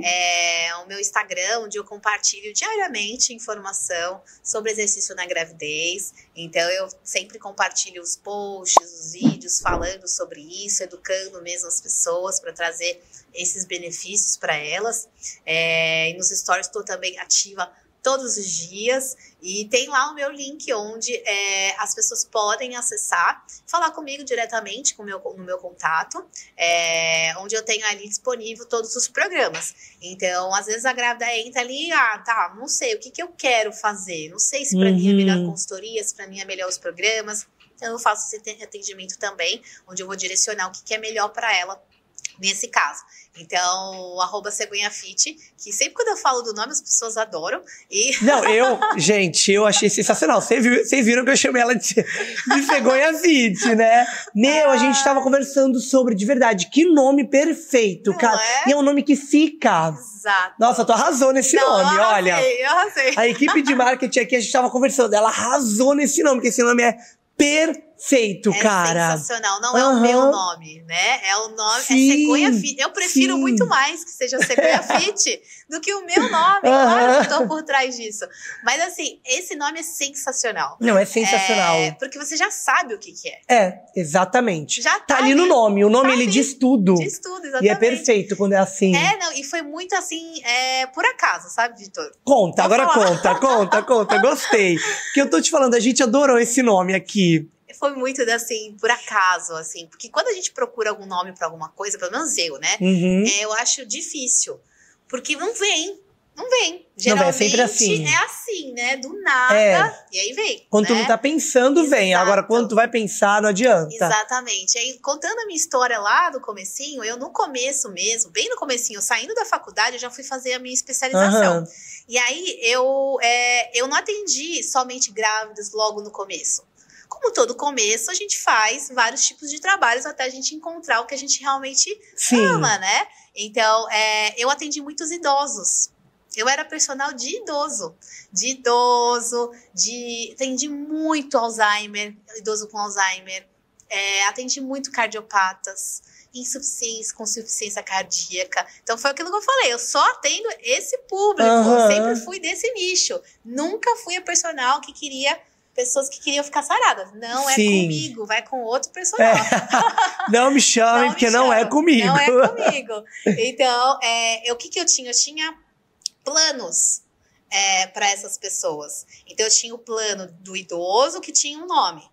É o meu Instagram, onde eu compartilho diariamente informação sobre exercício na gravidez. Então, eu sempre compartilho os posts, os vídeos falando sobre isso, educando mesmo as pessoas para trazer esses benefícios para elas. E nos stories estou também ativa todos os dias, e tem lá o meu link onde as pessoas podem acessar, falar comigo diretamente no meu contato, onde eu tenho ali disponível todos os programas. Então, às vezes a grávida entra ali, não sei, o que eu quero fazer? Não sei se para mim é melhor consultoria, se para mim é melhor os programas. Então, eu faço esse atendimento também, onde eu vou direcionar o que é melhor para ela nesse caso. Então, @cegonhafit, que sempre quando eu falo do nome as pessoas adoram. Não, eu achei sensacional. Vocês viram que eu chamei ela de Cegonhafit, né? A gente tava conversando sobre, de verdade, que nome perfeito, cara. E é um nome que fica. Exato. Nossa, tu arrasou nesse nome, olha. Eu arrasei. A equipe de marketing aqui, a gente tava conversando, ela arrasou nesse nome, porque esse nome é perfeito, cara. Sensacional. Não é o meu nome, né? É o nome, é Cegonhafit. Eu prefiro muito mais que seja Cegonhafit do que o meu nome. Claro que eu tô por trás disso. Mas assim, esse nome é sensacional. Não, é sensacional. Porque você já sabe o que é. Exatamente. Já tá ali no nome. O nome, ele diz tudo. Diz tudo, exatamente. E é perfeito quando é assim. E foi muito assim, por acaso, sabe, Vitor? Conta. Gostei. Porque eu tô te falando, a gente adorou esse nome aqui. Foi muito assim, por acaso, assim. Porque quando a gente procura algum nome pra alguma coisa, pelo menos eu, né? Eu acho difícil. Porque não vem. Geralmente é sempre assim. É assim, né? Do nada. E aí vem. Quando tu não tá pensando, vem. Agora, quando tu vai pensar, não adianta. Exatamente. Aí, contando a minha história lá do comecinho, eu no começo mesmo, bem no comecinho, saindo da faculdade, eu já fui fazer a minha especialização. E aí, eu não atendi somente grávidas logo no começo. Como todo começo, a gente faz vários tipos de trabalhos até a gente encontrar o que a gente realmente ama, né? Então, eu atendi muitos idosos. Eu era personal de idoso. Atendi muito Alzheimer, idoso com Alzheimer. Atendi muito cardiopatas, com insuficiência cardíaca. Então, foi aquilo que eu falei. Eu só atendo esse público. Eu sempre fui desse nicho. Nunca fui a personal que queria... Pessoas que queriam ficar saradas. Não é comigo, vai com outro personal. Não me chamem, porque não é comigo. Não é comigo. Então, o que eu tinha? Eu tinha planos para essas pessoas. Então, eu tinha o plano do idoso que tinha um nome.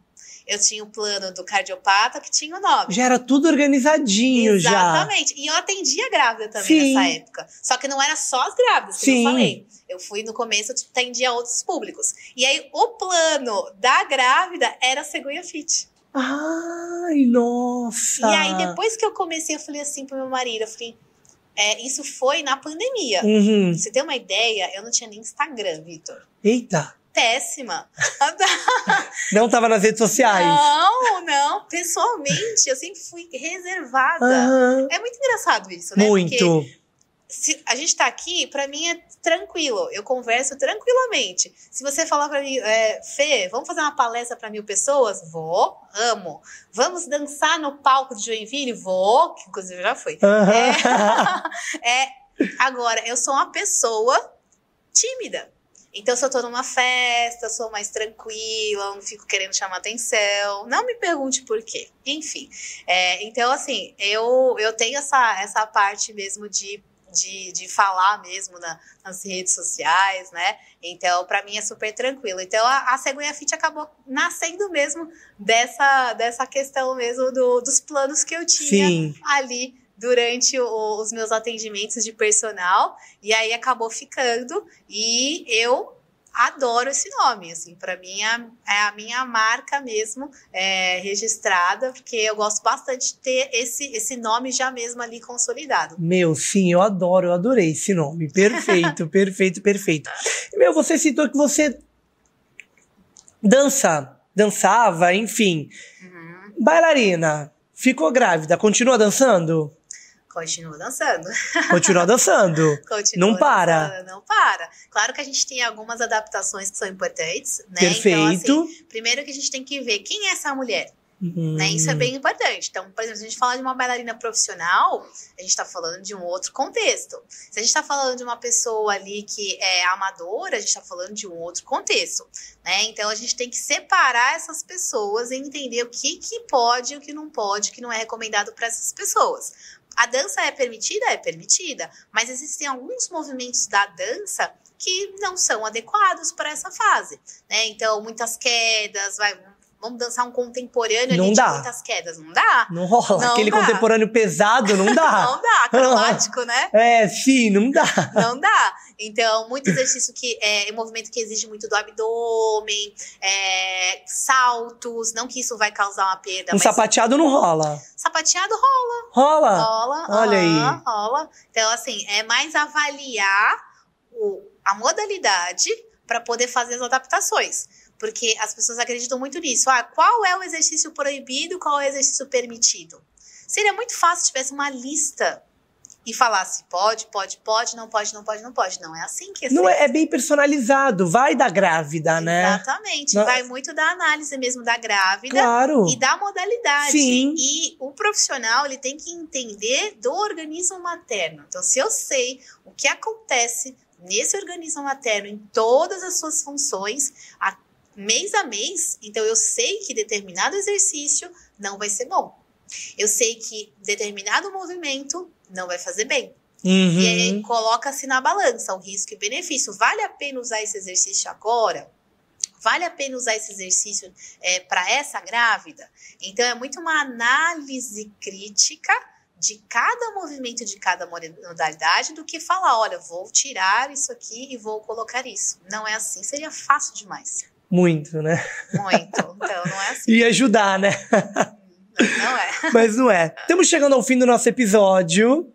eu tinha o plano do cardiopata que tinha o nome. Já era tudo organizadinho. Exatamente. E eu atendia grávida também Sim. nessa época. Só que não era só as grávidas, que Sim. eu falei. Eu fui no começo, eu atendia outros públicos. E aí, o plano da grávida era a Cegonha Fit. Ai, nossa! E aí, depois que eu comecei, eu falei assim pro meu marido, eu falei, isso foi na pandemia. Uhum. Pra você ter uma ideia, eu não tinha nem Instagram, Vitor. Eita! Péssima. Não tava nas redes sociais? Não. Pessoalmente, eu sempre fui reservada. Uhum. É muito engraçado isso, né? Muito. Porque se a gente tá aqui, pra mim é tranquilo. Eu converso tranquilamente. Se você falar pra mim, Fê, vamos fazer uma palestra pra 1000 pessoas? Vou, amo. Vamos dançar no palco de Joinville? Vou, que inclusive já fui. Uhum. Agora, eu sou uma pessoa tímida. Então, se eu tô numa festa, eu sou mais tranquila, não fico querendo chamar atenção. Não me pergunte por quê. Enfim. Então, assim, eu tenho essa parte mesmo de falar mesmo nas redes sociais, né? Então, pra mim é super tranquilo. Então, a Cegonha Fit acabou nascendo mesmo dessa questão mesmo dos planos que eu tinha Sim. ali durante os meus atendimentos de personal, e aí acabou ficando, e eu adoro esse nome, assim, para mim é a minha marca mesmo registrada, porque eu gosto bastante de ter esse nome já mesmo ali consolidado. Meu, sim, eu adorei esse nome, perfeito, perfeito. Meu, você citou que você dançava, enfim, bailarina, ficou grávida, continua dançando? Continua dançando. Continua dançando. Não para. Dançando, não para. Claro que a gente tem algumas adaptações que são importantes, né? Perfeito. Então, assim, primeiro que a gente tem que ver quem é essa mulher. Né? Isso é bem importante. Então, por exemplo, se a gente fala de uma bailarina profissional, a gente está falando de um outro contexto. Se a gente está falando de uma pessoa ali que é amadora, a gente está falando de um outro contexto. Né? Então, a gente tem que separar essas pessoas e entender o que pode e o que não pode, o que não é recomendado para essas pessoas. A dança é permitida? É permitida. Mas existem alguns movimentos da dança que não são adequados para essa fase. Né? Então, muitas quedas, vamos dançar um contemporâneo não ali dá. De muitas quedas. Não dá? Não rola. Não Aquele dá. contemporâneo pesado, não dá. Não dá, acrobático, né? Sim, não dá. Não dá. Então, muito exercício que é movimento que exige muito do abdômen, saltos, não que isso vai causar uma perda. Um sapateado não rola. Sapateado rola. Rola? Olha aí. Rola. Então, assim, é mais avaliar a modalidade para poder fazer as adaptações. Porque as pessoas acreditam muito nisso. Qual é o exercício proibido, qual é o exercício permitido? Seria muito fácil se tivesse uma lista e falasse pode, não pode. Não é assim que é Não feito. é bem personalizado. Vai da grávida, né? Exatamente. Vai muito da análise mesmo da grávida. Claro. E da modalidade. Sim. E o profissional, ele tem que entender do organismo materno. Então, se eu sei o que acontece nesse organismo materno, em todas as suas funções, mês a mês, então eu sei que determinado exercício não vai ser bom. Eu sei que determinado movimento não vai fazer bem. Uhum. E aí coloca-se na balança o risco e benefício. Vale a pena usar esse exercício agora? Vale a pena usar esse exercício para essa grávida? Então é muito uma análise crítica de cada movimento, de cada modalidade, do que falar, olha, vou tirar isso aqui e vou colocar isso. Não é assim, seria fácil demais. Muito, né? Muito, então não é assim. E ajudar, né? Não é. Mas não é. Estamos chegando ao fim do nosso episódio.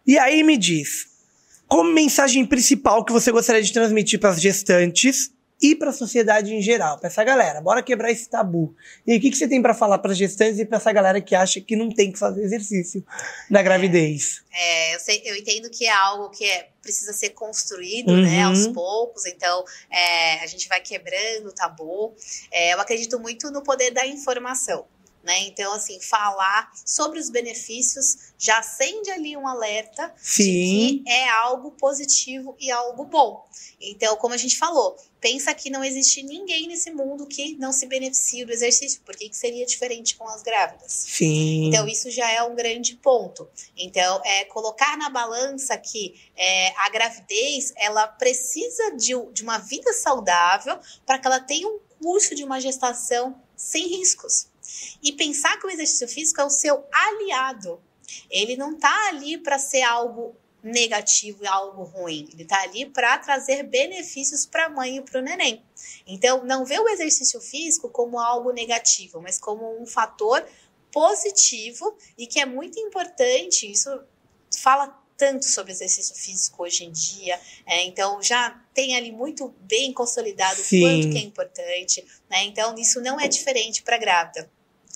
E aí me diz, como mensagem principal que você gostaria de transmitir para as gestantes e para a sociedade em geral, para essa galera? Bora quebrar esse tabu. E aí, o que você tem para falar para as gestantes e para essa galera que acha que não tem que fazer exercício na gravidez? Eu entendo que é algo que precisa ser construído, né, aos poucos. Então, a gente vai quebrando o tabu. Eu acredito muito no poder da informação. Né? Então, assim, falar sobre os benefícios já acende ali um alerta Sim. de que é algo positivo e algo bom. Então, como a gente falou, pensa que não existe ninguém nesse mundo que não se beneficie do exercício. Por que seria diferente com as grávidas? Sim. Então, isso já é um grande ponto. Então, colocar na balança que a gravidez, ela precisa de uma vida saudável para que ela tenha um curso de uma gestação sem riscos. E pensar que o exercício físico é o seu aliado. Ele não está ali para ser algo negativo e algo ruim. Ele está ali para trazer benefícios para a mãe e para o neném. Então, não vê o exercício físico como algo negativo, mas como um fator positivo e que é muito importante. Isso fala tanto sobre exercício físico hoje em dia, então já tem ali muito bem consolidado o quanto que é importante, né? Então isso não é diferente para a grávida.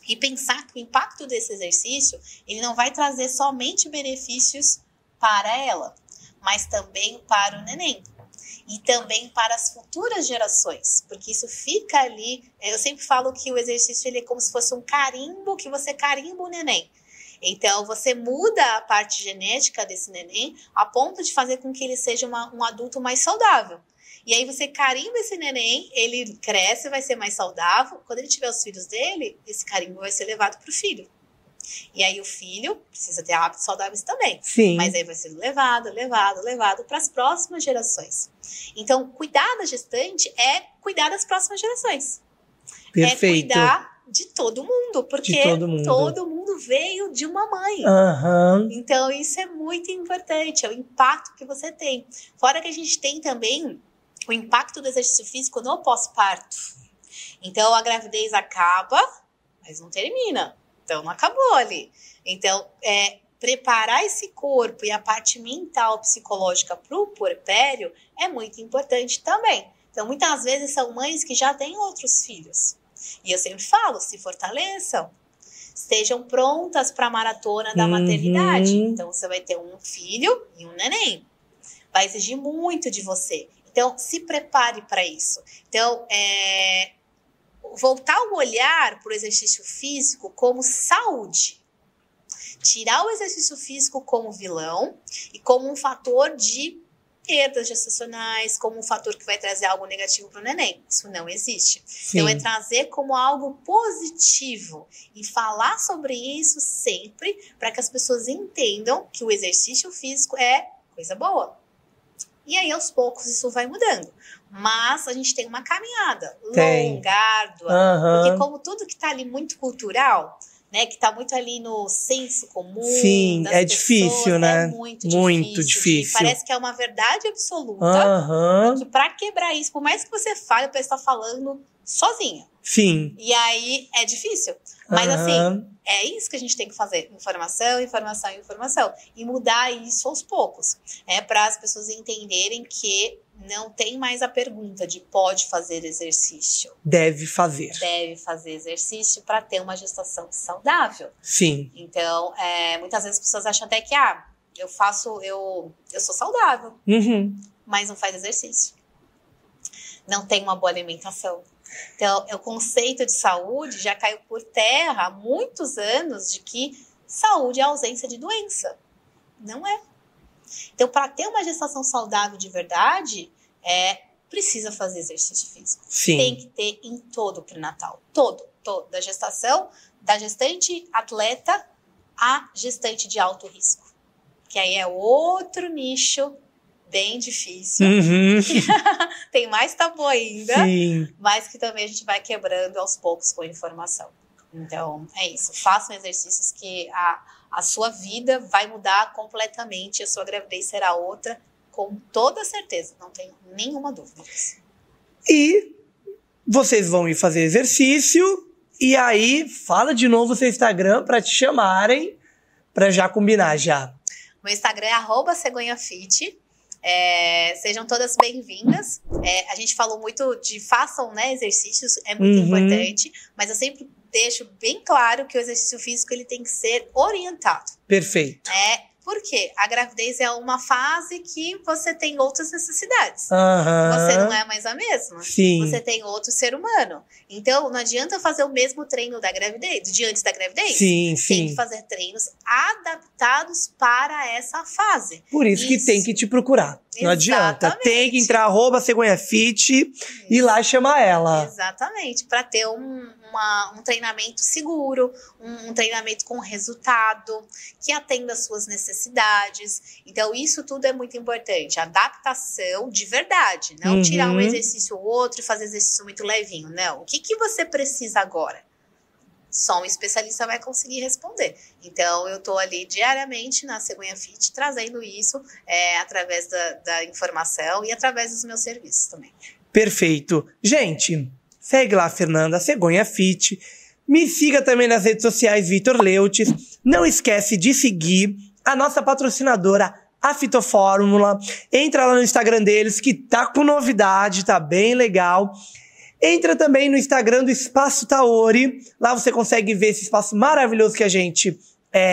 E pensar que o impacto desse exercício, ele não vai trazer somente benefícios para ela, mas também para o neném. E também para as futuras gerações, porque isso fica ali. Eu sempre falo que o exercício ele é como se fosse um carimbo, que você carimba o neném. Então, você muda a parte genética desse neném a ponto de fazer com que ele seja um adulto mais saudável. E aí você carimba esse neném, ele cresce, vai ser mais saudável. Quando ele tiver os filhos dele, esse carimbo vai ser levado para o filho. E aí o filho precisa ter hábitos saudáveis também. Sim. Mas aí vai ser levado para as próximas gerações. Então, cuidar da gestante é cuidar das próximas gerações. Perfeito. É cuidar de todo mundo, porque todo mundo veio de uma mãe. Uhum. Então, isso é muito importante, é o impacto que você tem. Fora que a gente tem também o impacto do exercício físico no pós-parto. Então, a gravidez acaba, mas não termina. Então, não acabou ali. Então, preparar esse corpo e a parte mental, psicológica para o puerpério é muito importante também. Então, muitas vezes são mães que já têm outros filhos. E eu sempre falo, se fortaleçam. Estejam prontas para a maratona da maternidade. Então, você vai ter um filho e um neném. Vai exigir muito de você. Então, se prepare para isso. Então, voltar o olhar para o exercício físico como saúde. Tirar o exercício físico como vilão e como um fator de perdas gestacionais, como um fator que vai trazer algo negativo para o neném. Isso não existe. Sim. Então, é trazer como algo positivo e falar sobre isso sempre para que as pessoas entendam que o exercício físico é coisa boa. E aí, aos poucos, isso vai mudando. Mas a gente tem uma caminhada longa, árdua, porque como tudo que está ali muito cultural, né, que está muito ali no senso comum. Sim, das é pessoas, difícil, né? É muito difícil. Parece que é uma verdade absoluta. E que para quebrar isso, por mais que você fale, a pessoa está falando sozinha. Sim. E aí é difícil. Mas assim, é isso que a gente tem que fazer. Informação, informação, informação. E mudar isso aos poucos. Para as pessoas entenderem que não tem mais a pergunta de pode fazer exercício. Deve fazer. Deve fazer exercício para ter uma gestação saudável. Sim. Então, muitas vezes as pessoas acham até que, eu sou saudável, mas não faz exercício. Não tem uma boa alimentação. Então, o conceito de saúde já caiu por terra há muitos anos de que saúde é ausência de doença. Não é. Então, para ter uma gestação saudável de verdade, precisa fazer exercício físico. Sim. Tem que ter em todo o pré-natal. Todo. Da gestação, da gestante atleta à gestante de alto risco. Que aí é outro nicho bem difícil. Tem mais tabu ainda. Sim. Mas que também a gente vai quebrando aos poucos com informação. Então, é isso. Façam exercícios que a sua vida vai mudar completamente. A sua gravidez será outra, com toda certeza. Não tenho nenhuma dúvida disso. E vocês vão ir fazer exercício. E aí, fala de novo o seu Instagram para te chamarem, para já combinar já. Meu Instagram é @cegonhafit. Sejam todas bem-vindas. A gente falou muito de façam, né, exercícios, é muito importante, mas eu sempre deixo bem claro que o exercício físico ele tem que ser orientado. Perfeito. Por quê? A gravidez é uma fase que você tem outras necessidades. Você não é mais a mesma. Sim. Você tem outro ser humano. Então, não adianta fazer o mesmo treino da gravidez, de antes da gravidez. Sim. Tem que fazer treinos adaptados para essa fase. Por isso que tem que te procurar. Não adianta. Tem que entrar @cegonhafit e lá chamar ela. Exatamente. Para ter um um treinamento seguro, um treinamento com resultado, que atenda às suas necessidades. Então, isso tudo é muito importante. Adaptação de verdade, não tirar um exercício ou outro e fazer exercício muito levinho. Não, o que você precisa agora? Só um especialista vai conseguir responder. Então, eu estou ali diariamente na Cegonha Fit, trazendo isso através da informação e através dos meus serviços também. Perfeito. Gente, segue lá a Fernanda, Cegonha Fit. Me siga também nas redes sociais, Vitor Leutes. Não esquece de seguir a nossa patrocinadora, a Fitofórmula. Entra lá no Instagram deles, que tá com novidade, tá bem legal. Entra também no Instagram do Espaço Taori. Lá você consegue ver esse espaço maravilhoso que a gente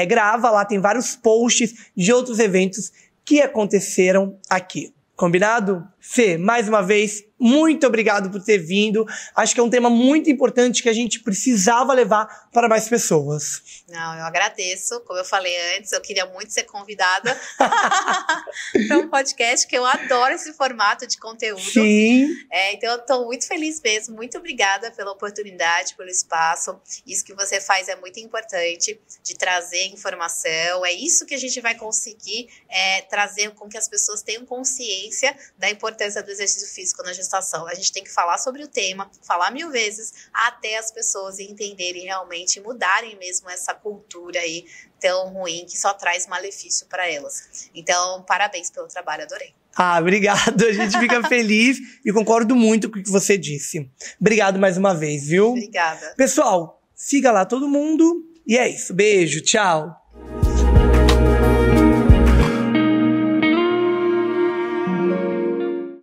grava. Lá tem vários posts de outros eventos que aconteceram aqui. Combinado? Fê, mais uma vez, muito obrigado por ter vindo. Acho que é um tema muito importante que a gente precisava levar para mais pessoas. Não, eu agradeço. Como eu falei antes, eu queria muito ser convidada para um podcast, que eu adoro esse formato de conteúdo. Sim. Então, eu estou muito feliz mesmo. Muito obrigada pela oportunidade, pelo espaço. Isso que você faz é muito importante, de trazer informação. É isso que a gente vai conseguir trazer com que as pessoas tenham consciência da importância do exercício físico na gestação. A gente tem que falar sobre o tema, falar 1000 vezes, até as pessoas entenderem realmente, mudarem mesmo essa cultura aí tão ruim, que só traz malefício para elas. Então, parabéns pelo trabalho, adorei. Obrigado, a gente fica feliz e concordo muito com o que você disse. Obrigado mais uma vez, viu? Obrigada. Pessoal, siga lá todo mundo e é isso. Beijo, tchau.